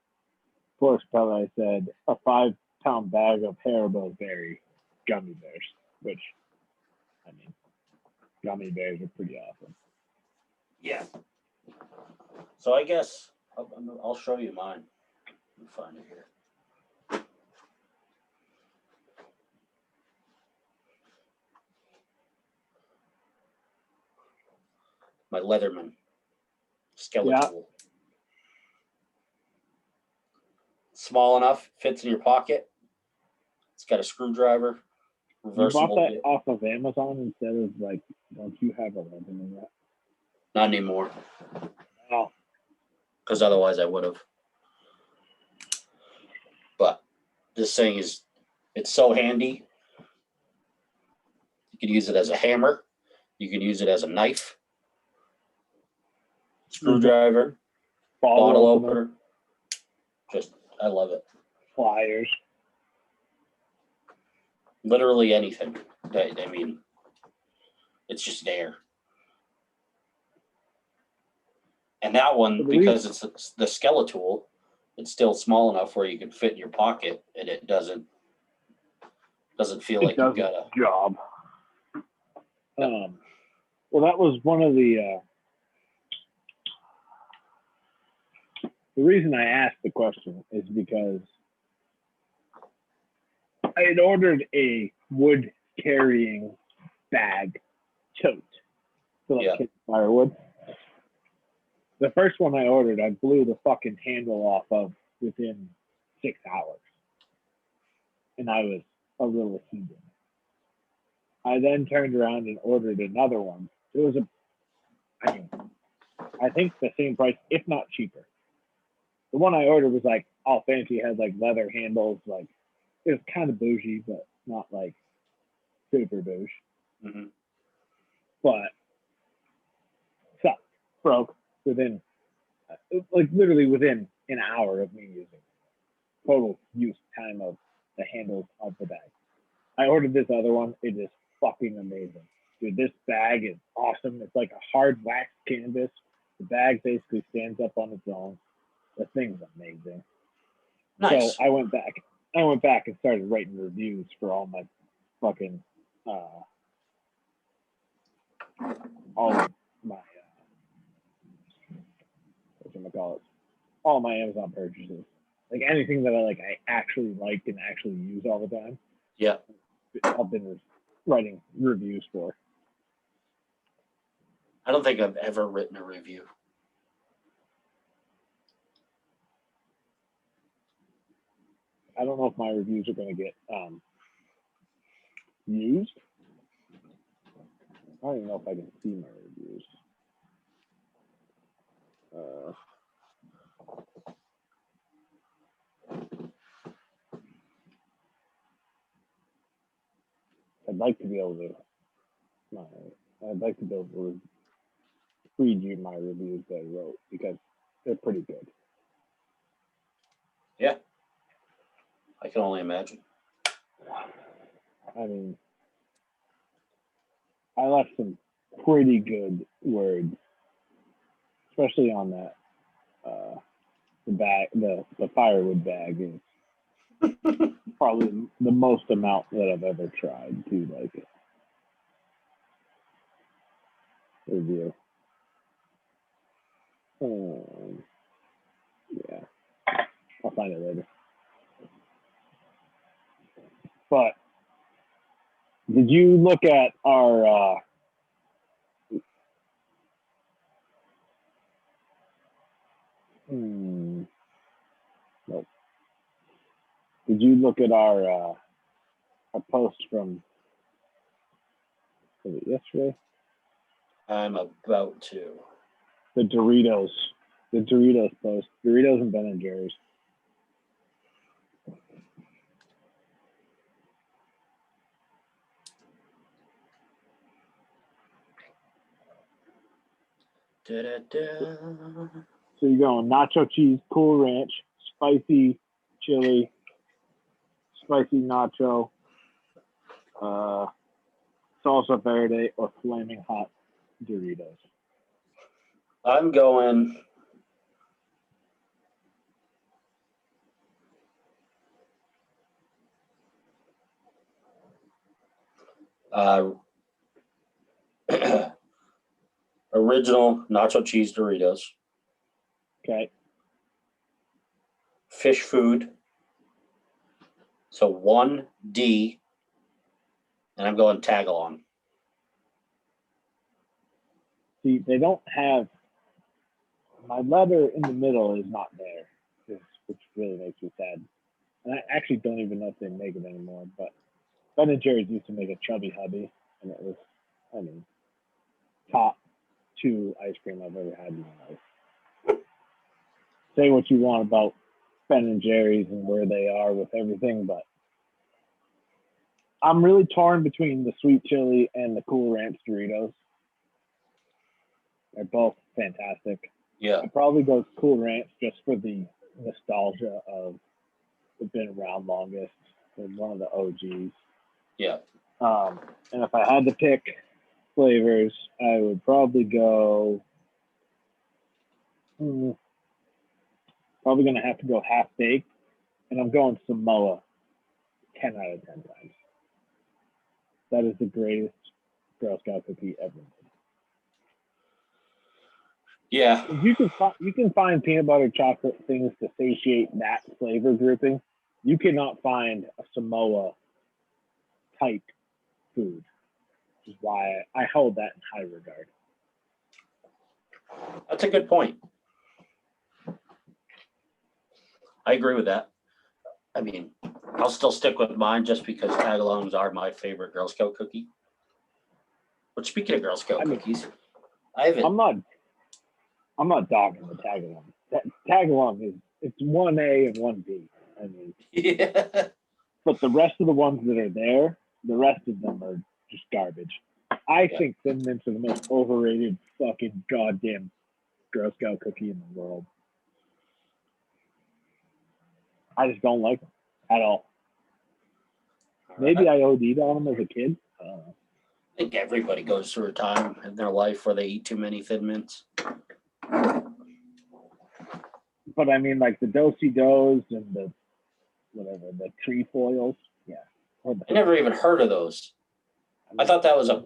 Forrest Pele said a 5-pound bag of Haribo berry gummy bears, which, I mean, gummy bears are pretty awesome. Yeah. So I guess I'll show you mine. Let me find it here. my Leatherman skeletal. Small enough, fits in your pocket. It's got a screwdriver. You bought that off of Amazon instead of like, don't you have a Leatherman yet? Not anymore. Oh. Because otherwise I would have. But this thing is, it's so handy. You can use it as a hammer. You can use it as a knife. Screwdriver. Bottle opener. Just, I love it. Pliers. Literally anything. I mean, it's just there. And that one, because it's the skeletal, it's still small enough where you can fit in your pocket, and it doesn't feel like you've got a job. Well, that was one of the reason I asked the question is because I had ordered a wood carrying bag tote to like firewood. The first one I ordered, I blew the fucking handle off of within 6 hours. And I was a little heated. I then turned around and ordered another one. It was I think the same price, if not cheaper. The one I ordered was like all fancy, had like leather handles, like it was kind of bougie, but not like super bougie. Mm-hmm. But sucked, broke within, like literally within an hour of me using it. Total use time of the handles of the bag. I ordered this other one. It is fucking amazing. Dude, this bag is awesome. It's like a hard wax canvas. The bag basically stands up on its own. The thing's amazing. Nice. So I went back and started writing reviews for all my fucking all of my all my Amazon purchases. Like anything that I actually like and actually use all the time. Yeah. I've been writing reviews for. I don't think I've ever written a review. I don't know if my reviews are going to get used. I don't even know if I can see my reviews. I'd like to be able to read you my reviews that I wrote because they're pretty good. Yeah. I can only imagine. I mean, I left some pretty good words, especially on that the firewood bag is probably the most amount that I've ever tried to like review. Yeah, I'll find it later. But did you look at our nope. Did you look at our post from was it yesterday? I'm about to. The Doritos post. Doritos and Ben and Jerry's. Da-da-da. So you're going nacho cheese, Cool Ranch, spicy chili, spicy nacho, salsa verde, or flaming hot Doritos. I'm going original nacho cheese Doritos. Okay. Fish food. So 1D. And I'm going tag along. See, they don't have my letter in the middle is not there, which really makes me sad. And I actually don't even know if they make it anymore. But Ben and Jerry's used to make a chubby hubby, and it was, I mean, top 2 ice cream I've ever had in my life. Say what you want about Ben and Jerry's and where they are with everything, but I'm really torn between the sweet chili and the Cool Ranch Doritos. They're both fantastic. Yeah. I'd probably go Cool Ranch just for the nostalgia of it's been around longest and one of the OGs. Yeah. And if I had to pick flavors, I would probably go. Probably going to have to go half baked, and I'm going Samoa 10 out of 10 times. That is the greatest Girl Scout cookie ever made. Yeah. You can find peanut butter chocolate things to satiate that flavor grouping. You cannot find a Samoa type food, which is why I hold that in high regard. That's a good point. I agree with that. I mean, I'll still stick with mine just because tagalongs are my favorite Girl Scout cookie. But speaking of Girl Scout cookies, I'm not dogging the tagalong. Tagalong is it's 1A and 1B. I mean, yeah. But the rest of the ones that are there, the rest of them are just garbage. I think Thin Mints are the most overrated fucking goddamn Girl Scout cookie in the world. I just don't like them at all. Maybe I OD'd on them as a kid. I think everybody goes through a time in their life where they eat too many Thin Mints. But I mean, like the Do-si-dos and the whatever, the trefoils. Yeah. I never even heard of those. I thought that was a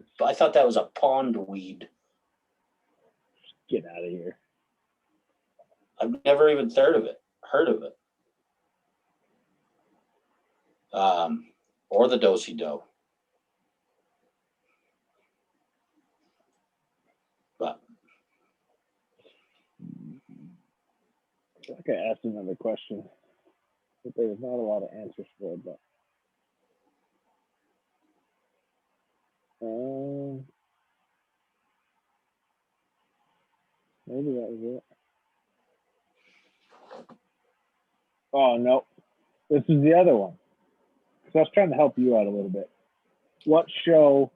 pond weed. Get out of here. I've never even heard of it. Or the Do-si-do. But I feel like I asked another question that there was not a lot of answers for, but maybe that was it. Oh no, this is the other one. So I was trying to help you out a little bit. What's the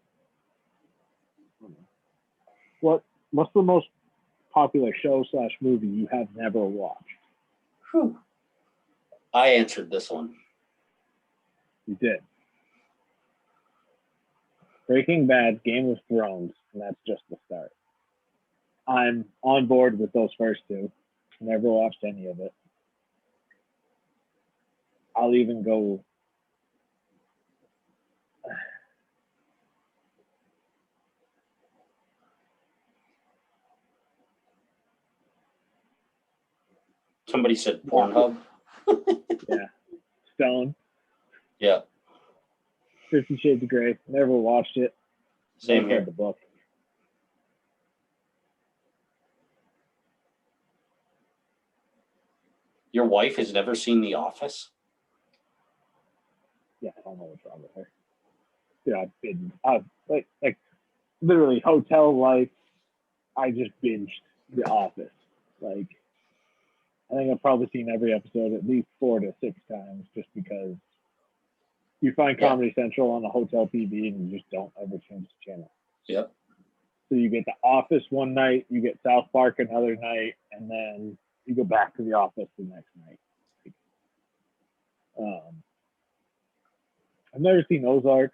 most popular show / movie you have never watched? Whew. I answered this one. You did. Breaking Bad, Game of Thrones, and that's just the start. I'm on board with those first 2. Never watched any of it. I'll even go. Somebody said Pornhub. Yeah. Stone. Yeah. 50 Shades of Grey. Never watched it. Same here. Read the book. Your wife has never seen The Office? Yeah, I don't know what's wrong with her. Yeah, I've like literally hotel life. I just binged The Office. Like, I think I've probably seen every episode at least 4 to 6 times, just because you find Comedy Central on the hotel TV and you just don't ever change the channel. Yep. So you get The Office one night, you get South Park another night, and then you go back to The Office the next night. I've never seen Ozark.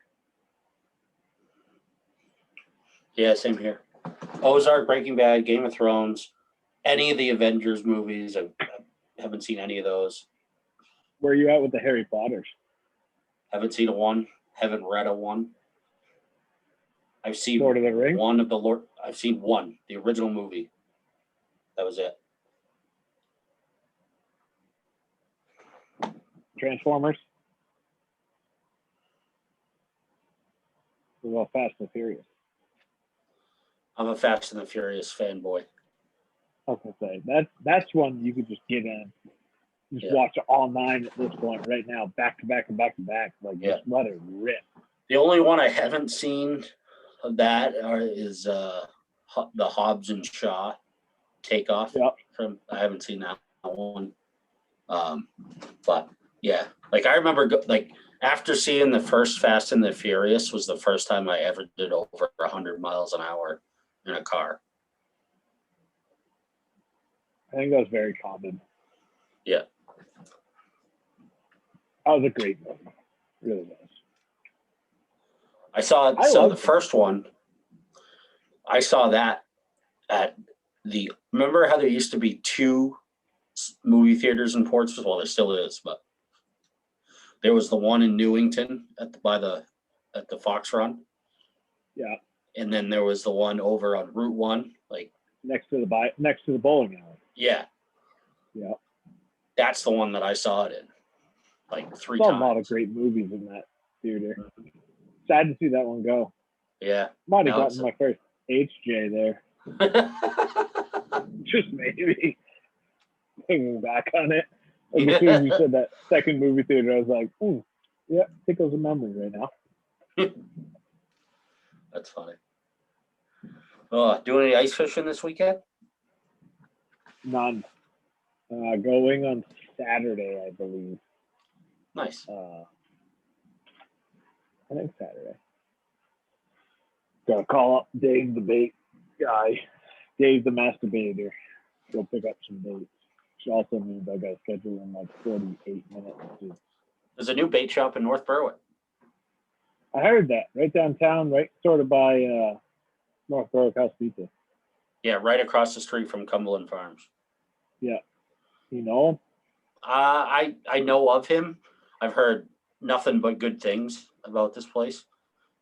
Yeah, same here. Ozark, Breaking Bad, Game of Thrones, any of the Avengers movies. I haven't seen any of those. Where are you at with the Harry Potters? Haven't seen a one. Haven't read a one. I've seen Lord of the Rings? one of the Lord. I've seen one, the original movie. That was it. Transformers? What about Fast and Furious? I'm a Fast and the Furious fanboy. I was gonna say that's one you could just get in, just watch all 9 at this point right now, back to back and back to back. Like just let it rip. The only one I haven't seen of that is the Hobbs and Shaw Takeoff. Yep. I haven't seen that one. But yeah, like I remember like after seeing the first Fast and the Furious was the first time I ever did over 100 miles an hour in a car. I think that was very common. Yeah. That was a great movie. It really was. I saw the first one. I saw that at remember how there used to be 2 movie theaters in Portsmouth? Well, there still is, but there was the one in Newington at the Fox Run. Yeah. And then there was the one over on Route 1, like next to the bowling alley. Yeah. Yeah. That's the one that I saw it in. Like 3 Saw times. a lot of great movies in that theater. Sad to see that one go. Yeah. Might have gotten my first HJ there. Just maybe. Thinking back on it. Like as soon as you said that second movie theater, I was like, yeah, tickles a memory right now. That's funny. Doing any ice fishing this weekend? None. Going on Saturday, I believe. Nice. I think Saturday. Gotta call up Dave the bait guy, Dave the masturbator. Go pick up some baits. Which also means I gotta schedule in like 48 minutes. There's a new bait shop in North Berwick. I heard that right downtown, right sort of by North Berwick House Pizza. Yeah, right across the street from Cumberland Farms. Yeah, you know him? I know of him. I've heard nothing but good things about this place,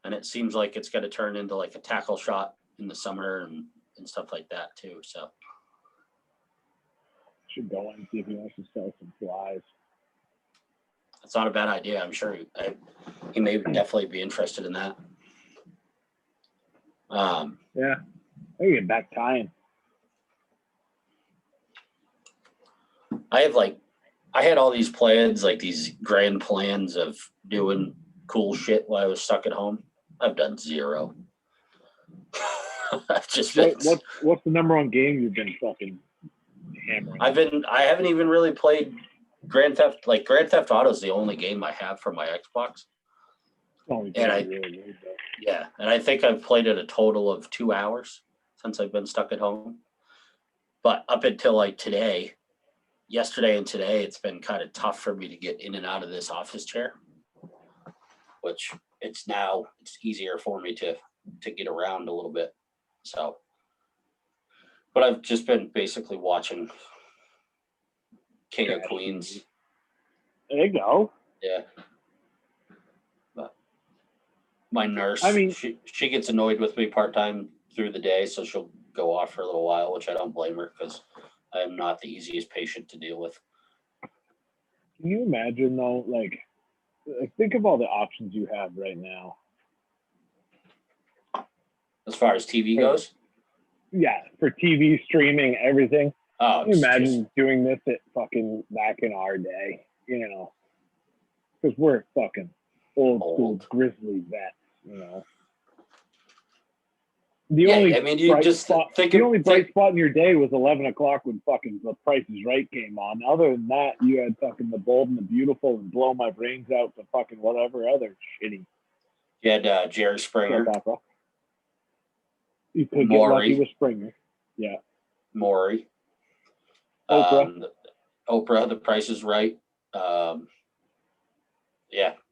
and it seems like it's going to turn into like a tackle shop in the summer and stuff like that too. So should go and see if he wants to sell some flies. That's not a bad idea. I'm sure he may definitely be interested in that. Yeah, I can get back tying. I had all these plans, like these grand plans of doing cool shit while I was stuck at home. I've done 0. I've just been. What's the number 1 game you've been fucking hammering? I haven't even really played Grand Theft Auto is the only game I have for my Xbox. And I think I've played it a total of 2 hours since I've been stuck at home. But up until like yesterday and today, it's been kind of tough for me to get in and out of this office chair, which it's easier for me to get around a little bit. So, but I've just been basically watching King of Queens. There you go. Yeah. But my nurse, she gets annoyed with me part-time through the day, so she'll go off for a little while, which I don't blame her because I am not the easiest patient to deal with. Can you imagine though, like think of all the options you have right now. As far as TV goes? Yeah, for TV, streaming, everything. Oh, can you imagine doing this at fucking back in our day, you know? Because we're fucking old school grizzly vets, you know? The only bright spot in your day was 11 o'clock when fucking The Price is Right came on. Other than that, you had fucking The Bold and the Beautiful and Blow My Brains Out to fucking whatever other shitty. You had Jerry Springer. You could get lucky with Springer. Yeah. Maury. Oprah. The Price is Right. Yeah.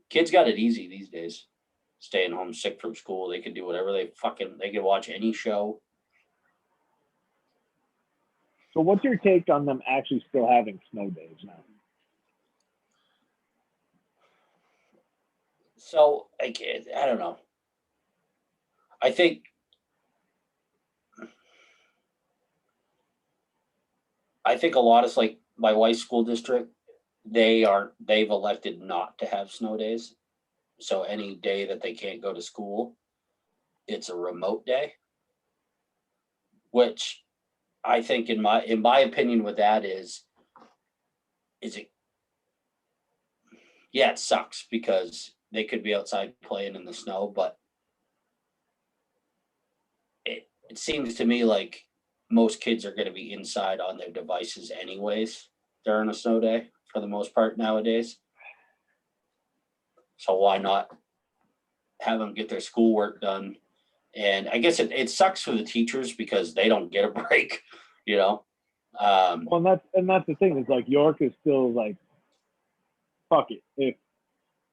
Kids got it easy these days. Staying home sick from school. They can do whatever they can watch any show. So what's your take on them actually still having snow days now? So I don't know. I think a lot of like my wife's school district, they've elected not to have snow days. So any day that they can't go to school, it's a remote day. which I think in my opinion with that is it, yeah, it sucks because they could be outside playing in the snow, but it seems to me like most kids are going to be inside on their devices anyways during a snow day for the most part nowadays. So why not have them get their schoolwork done? And I guess it sucks for the teachers because they don't get a break, you know? Well, and that's the thing is like York is still like, fuck it.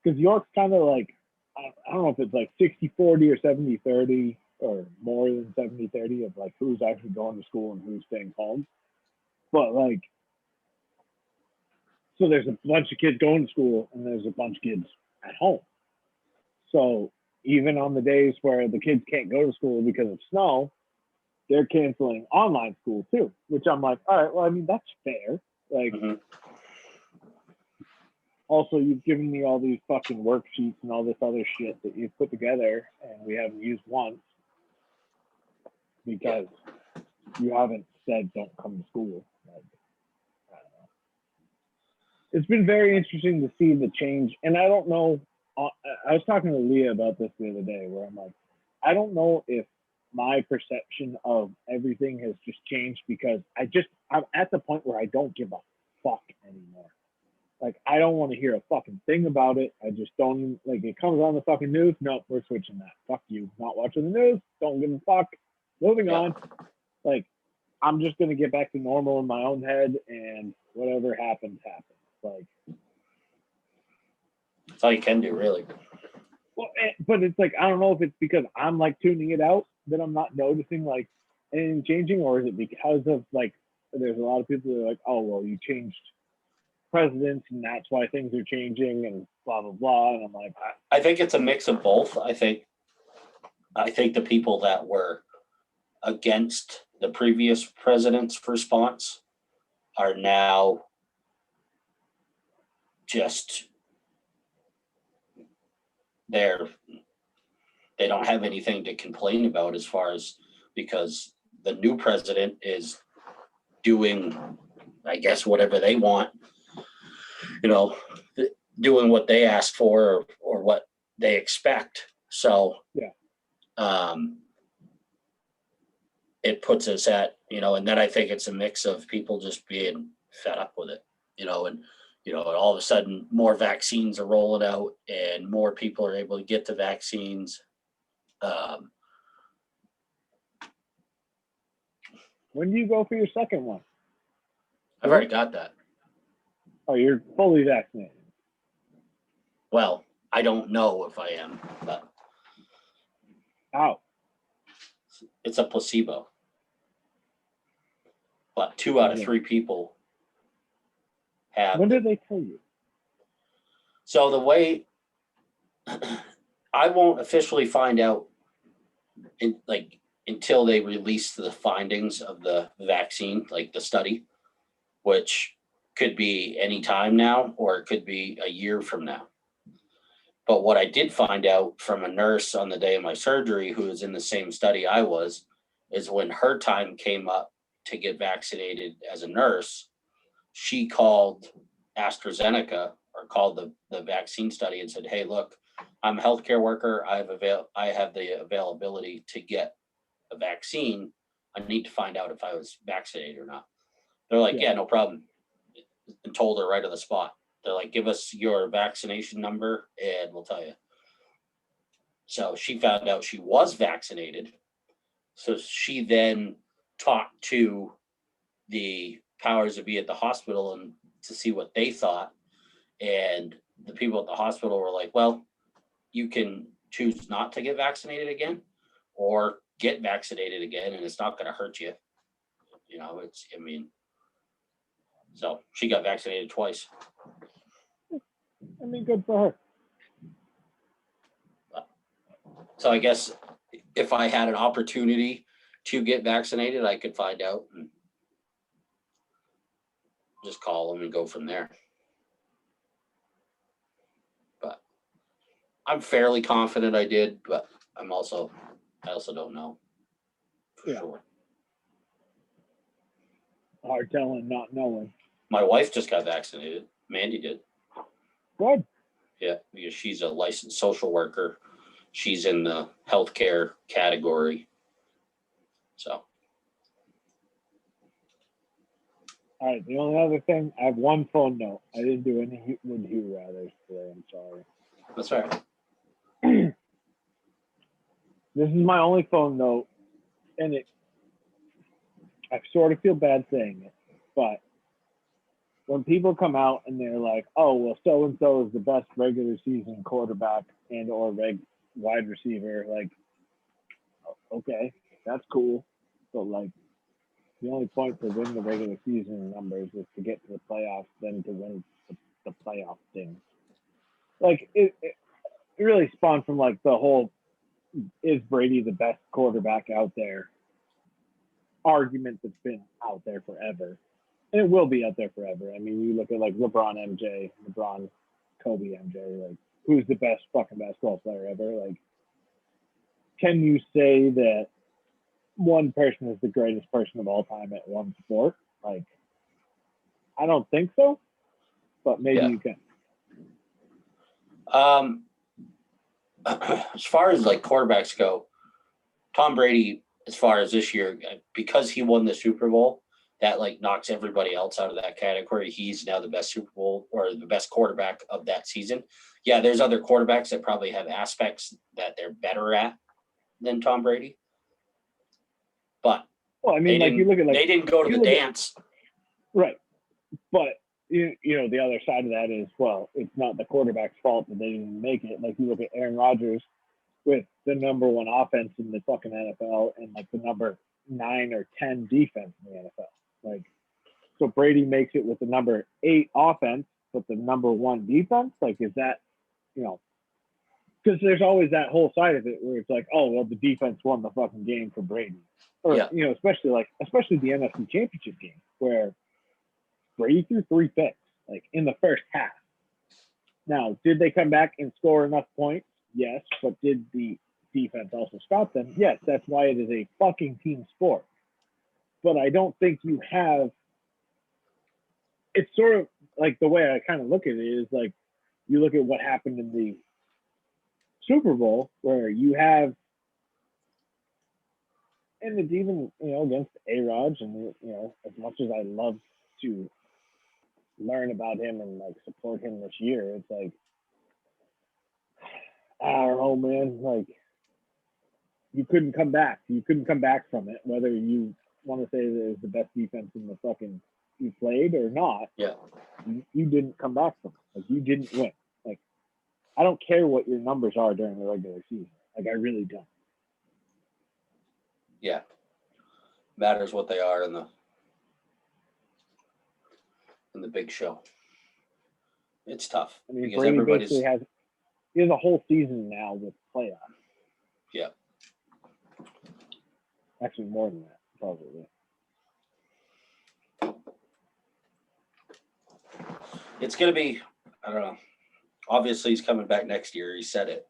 Because York's kind of like, I don't know if it's like 60-40 or 70-30 or more than 70-30 of like who's actually going to school and who's staying home. But like, so there's a bunch of kids going to school and there's a bunch of kids at home. So even on the days where the kids can't go to school because of snow, they're canceling online school too, which I'm like, all right, well, I mean, that's fair. Like, also, you've given me all these fucking worksheets and all this other shit that you've put together and we haven't used once because you haven't said don't come to school. Like, I don't know. It's been very interesting to see the change. And I don't know, I was talking to Leah about this the other day where I'm like, I don't know if my perception of everything has just changed because I'm at the point where I don't give a fuck anymore. Like, I don't want to hear a fucking thing about it. I just don't, like, it comes on the fucking news. No, we're switching that. Fuck you. Not watching the news. Don't give a fuck. Moving on. Like, I'm just going to get back to normal in my own head and whatever happens, happens. Like, that's all you can do, really. Well, but it's like, I don't know if it's because I'm like tuning it out that I'm not noticing like anything changing, or is it because of like, there's a lot of people that are like, oh, well, you changed presidents and that's why things are changing and blah blah blah. And I'm like, I think it's a mix of both. I think the people that were against the previous president's response are now just they don't have anything to complain about as far as because the new president is doing, I guess, whatever they want, you know, doing what they ask for or what they expect. So it puts us at, and then I think it's a mix of people just being fed up with it, and all of a sudden more vaccines are rolling out and more people are able to get the vaccines. When do you go for your second one? I've already got that. Oh, you're fully vaccinated. Well, I don't know if I am, but how? It's a placebo. But 2 out of 3 people have. When did they tell you? So the way I won't officially find out until they release the findings of the vaccine, like the study, which could be any time now or it could be a year from now. But what I did find out from a nurse on the day of my surgery who was in the same study I was, is when her time came up to get vaccinated as a nurse, she called AstraZeneca or called the vaccine study and said, hey, look, I'm a healthcare worker. I have the availability to get a vaccine. I need to find out if I was vaccinated or not. They're like, yeah, no problem. And told her right on the spot. They're like, give us your vaccination number and we'll tell you. So she found out she was vaccinated. So she then talked to the powers that be at the hospital and to see what they thought. And the people at the hospital were like, well, you can choose not to get vaccinated again or get vaccinated again, and it's not going to hurt you. So she got vaccinated twice. Good for her. So I guess if I had an opportunity to get vaccinated, I could find out and just call them and go from there. But I'm fairly confident I did, but I also don't know for sure. Hard telling, not knowing. My wife just got vaccinated. Mandy did. Good. Yeah, because she's a licensed social worker. She's in the healthcare category. So. All right. The only other thing, I have one phone note. I didn't do any would you rather today. I'm sorry. That's all right. This is my only phone note, and I sort of feel bad saying it, but when people come out and they're like, "Oh, well, so and so is the best regular season quarterback and or wide receiver," like, okay, that's cool, but like, the only point to win the regular season numbers is to get to the playoffs, then to win the playoff thing. Like, it really spawned from like the whole "is Brady the best quarterback out there" argument that's been out there forever. And it will be out there forever. I mean, you look at like LeBron, Kobe, MJ, like who's the best fucking basketball player ever? Like, can you say that one person is the greatest person of all time at one sport? Like, I don't think so, but maybe you can. As far as like quarterbacks go, Tom Brady, as far as this year, because he won the Super Bowl, that like knocks everybody else out of that category. He's now the best Super Bowl or the best quarterback of that season. Yeah, there's other quarterbacks that probably have aspects that they're better at than Tom Brady. But well, I mean, like you look at like they didn't go to the dance. Right. But you know, the other side of that is, well, it's not the quarterback's fault that they didn't make it. Like you look at Aaron Rodgers with the number 1 offense in the fucking NFL and like the number 9 or 10 defense in the NFL. Like, so Brady makes it with the number 8 offense, but the number 1 defense. Like, is that, you know, because there's always that whole side of it where it's like, oh, well, the defense won the fucking game for Brady, or you know, especially the NFC Championship game where Brady threw 3 picks like in the first half. Now, did they come back and score enough points? Yes, but did the defense also stop them? Yes, that's why it is a fucking team sport. But I don't think you have. It's sort of like the way I kind of look at it is like you look at what happened in the Super Bowl where you have, and it's even, you know, against A-Rod, and you know, as much as I love to learn about him and like support him this year, it's like, I don't know, man. Like, you couldn't come back. You couldn't come back from it, whether you want to say that it was the best defense in the fucking you played or not. Yeah. You didn't come back from it. Like, you didn't win. Like, I don't care what your numbers are during the regular season. Like, I really don't. Yeah. Matters what they are in the big show. It's tough. I mean, because Brady basically has a whole season now with playoffs. Yeah. Actually, more than that, probably. It's going to be, I don't know. Obviously, he's coming back next year. He said it.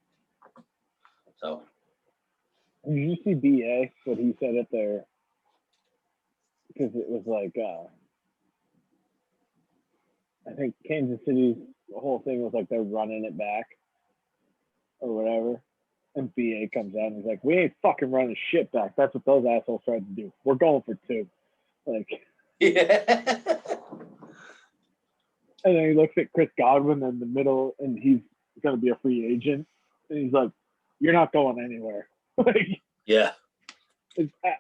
So. Did you see BA, what he said it there? Because it was like, I think Kansas City, the whole thing was like they're running it back or whatever. And BA comes out and he's like, we ain't fucking running shit back. That's what those assholes tried to do. We're going for 2. Like, yeah. And then he looks at Chris Godwin in the middle, and he's going to be a free agent. And he's like, you're not going anywhere. Like, yeah.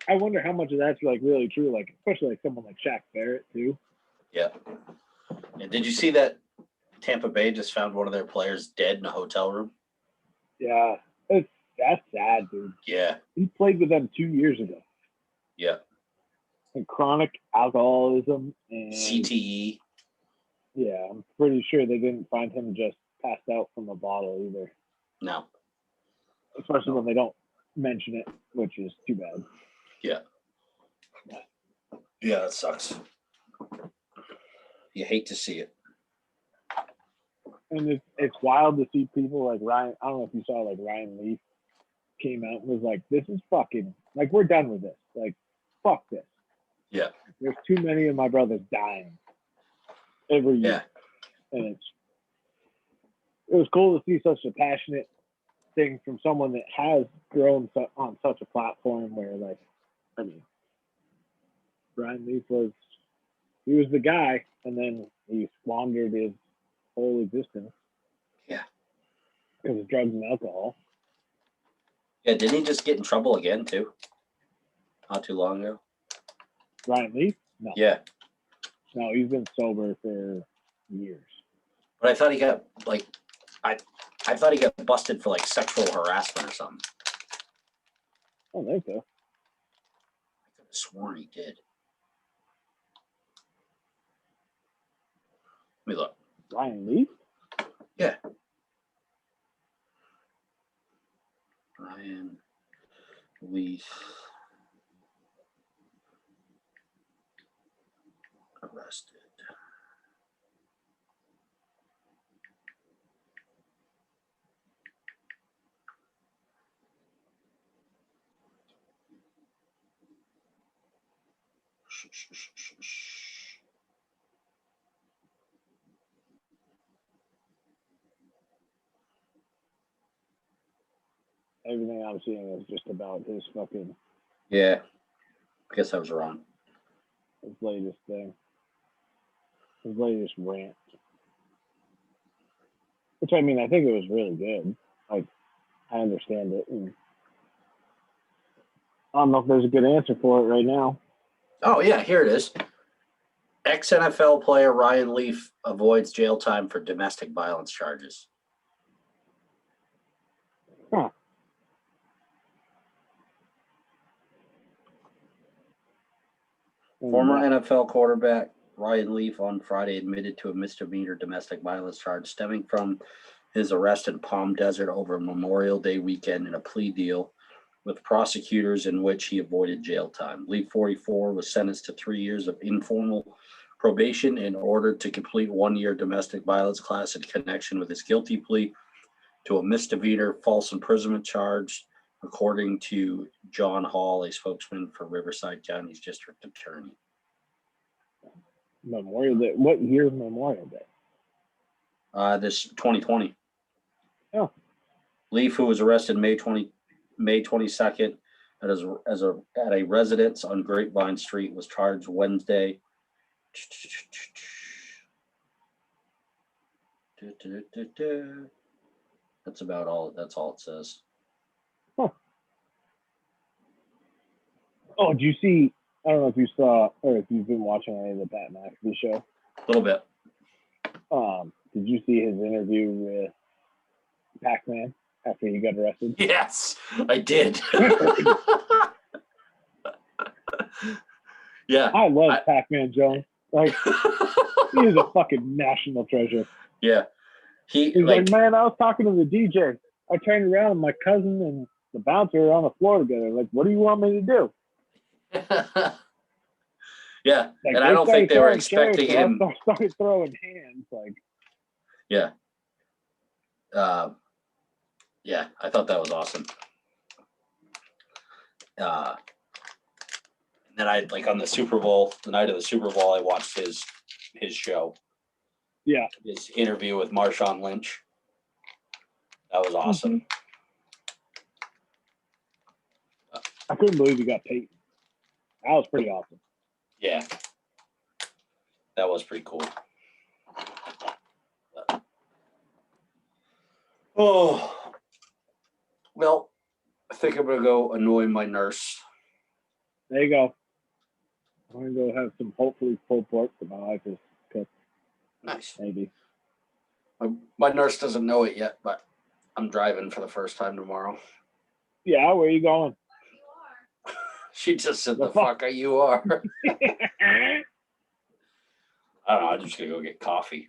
I wonder how much of that's like really true, like especially like someone like Shaq Barrett too. Yeah. And did you see that Tampa Bay just found one of their players dead in a hotel room? Yeah. That's sad, dude. Yeah. He played with them 2 years ago. Yeah. And chronic alcoholism and CTE. Yeah, I'm pretty sure they didn't find him just passed out from a bottle either. No. Especially when they don't mention it, which is too bad. Yeah. Yeah, that sucks. You hate to see it. And it's wild to see people like Ryan. I don't know if you saw like Ryan Leaf came out and was like, this is fucking, like, we're done with this. Like, fuck this. Yeah. There's too many of my brothers dying every year. Yeah. And it was cool to see such a passionate thing from someone that has grown on such a platform where, like, I mean, Ryan Leaf was the guy, and then he squandered his whole existence. Yeah. Because of drugs and alcohol. Yeah, didn't he just get in trouble again, too? Not too long ago? Ryan Leaf? No. Yeah. No, he's been sober for years. But I thought he got, like, I thought he got busted for, like, sexual harassment or something. I don't think so. I could have sworn he did. Let me look. Ryan Leaf? Yeah. Ryan Leaf arrested. Everything I'm seeing is just about his fucking. Yeah. I guess I was wrong. His latest thing. His latest rant. Which, I mean, I think it was really good. Like, I understand it. And I don't know if there's a good answer for it right now. Oh, yeah, here it is. Ex-NFL player Ryan Leaf avoids jail time for domestic violence charges. Huh. Former NFL quarterback Ryan Leaf on Friday admitted to a misdemeanor domestic violence charge stemming from his arrest in Palm Desert over Memorial Day weekend in a plea deal with prosecutors in which he avoided jail time. Leaf, 44, was sentenced to 3 years of informal probation and ordered to complete 1 year domestic violence class in connection with his guilty plea to a misdemeanor false imprisonment charge, according to John Hall, a spokesman for Riverside County's district attorney. Memorial Day. What year is Memorial Day? This 2020. Oh. Leaf, who was arrested May 22nd at a residence on Grapevine Street, was charged Wednesday. That's about all. That's all it says. Huh. Oh, did you see? I don't know if you saw or if you've been watching any of the Pat McAfee show. A little bit. Did you see his interview with Pac-Man after he got arrested? Yes, I did. Yeah. I love Pac-Man Jones. Like, he is a fucking national treasure. Yeah. He's like, man, I was talking to the DJ. I turned around and my cousin and the bouncer are on the floor together. Like, what do you want me to do? Yeah. Like, and I don't think they were expecting him. I started throwing hands. Like, yeah. Yeah, I thought that was awesome. And then I, like, on the Super Bowl, the night of the Super Bowl, I watched his show. Yeah. His interview with Marshawn Lynch. That was awesome. Mm-hmm. I couldn't believe he got Peyton. That was pretty awesome. Yeah. That was pretty cool. Oh. Well, I think I'm going to go annoy my nurse. There you go. I'm going to go have some, hopefully, pulled pork that my wife has cooked. Nice. Maybe. My nurse doesn't know it yet, but I'm driving for the first time tomorrow. Yeah, where are you going? She just said, the fuck are you are? I don't know. I'm just going to go get coffee.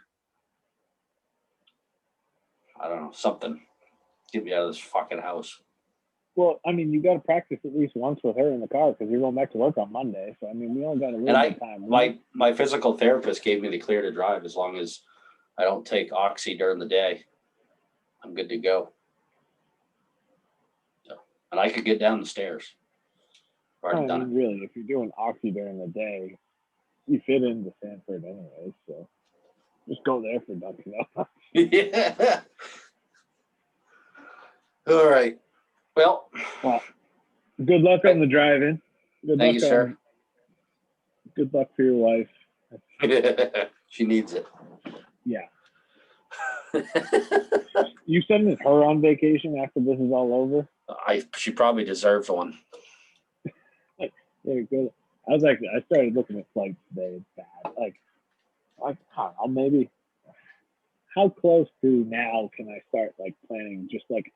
I don't know. Something. Get me out of this fucking house. Well, I mean, you got to practice at least once with her in the car because you're going back to work on Monday. So, I mean, we only got a little bit of time. My physical therapist gave me the clear to drive as long as I don't take Oxy during the day. I'm good to go. So, and I could get down the stairs. Already I done mean, really, if you're doing Oxy during the day, you fit into Sanford anyways, so just go there for nothing else. it. Yeah. All right. Well, Good luck on the drive-in. Thank you, sir. Good luck for your wife. She needs it. Yeah. You sending her on vacation after this is all over? She probably deserves one. Yeah, good. I started looking at flights today. It's bad. Like, I don't know, maybe. How close to now can I start like planning? Just like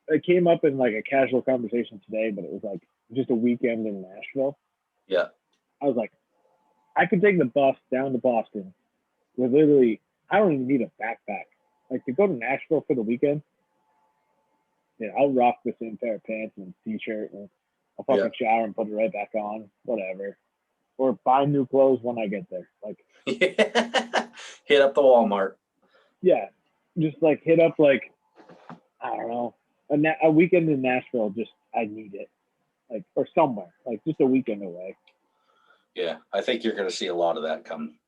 it came up in like a casual conversation today, but it was like just a weekend in Nashville. Yeah. I was like, I could take the bus down to Boston with literally, I don't even need a backpack. Like to go to Nashville for the weekend, yeah, I'll rock the same pair of pants and t-shirt and I'll fucking shower and put it right back on, whatever. Or buy new clothes when I get there. Like, hit up the Walmart. Yeah, just like hit up like, I don't know, a weekend in Nashville. Just I need it, like or somewhere, like just a weekend away. Yeah, I think you're going to see a lot of that come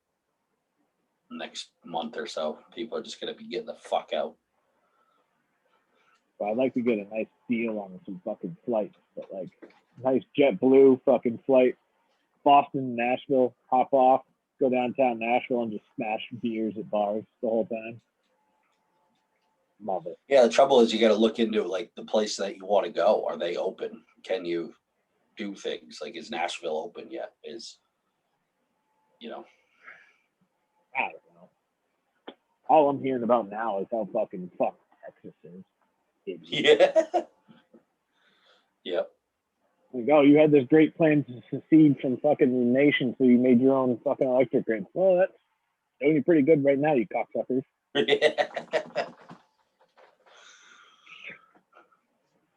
next month or so. People are just going to be getting the fuck out. But I'd like to get a nice deal on some fucking flights, but like nice JetBlue fucking flight, Boston, Nashville, hop off, go downtown Nashville and just smash beers at bars the whole time. Love it. Yeah, the trouble is you got to look into like the place that you want to go. Are they open? Can you do things? Like, is Nashville open yet? Is, you know. I don't know. All I'm hearing about now is how fucking fucked Texas is. Yeah. Yep. Like, oh, you had this great plan to secede from fucking the nation, so you made your own fucking electric grid. Well, that's doing you pretty good right now, you cocksuckers. Yeah.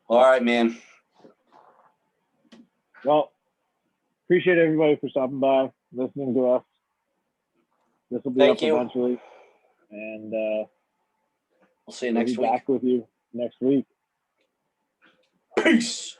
All right, man. Well, appreciate everybody for stopping by, listening to us. This will be Thank up you. eventually. And we'll see you next week. Back with you next week. Peace.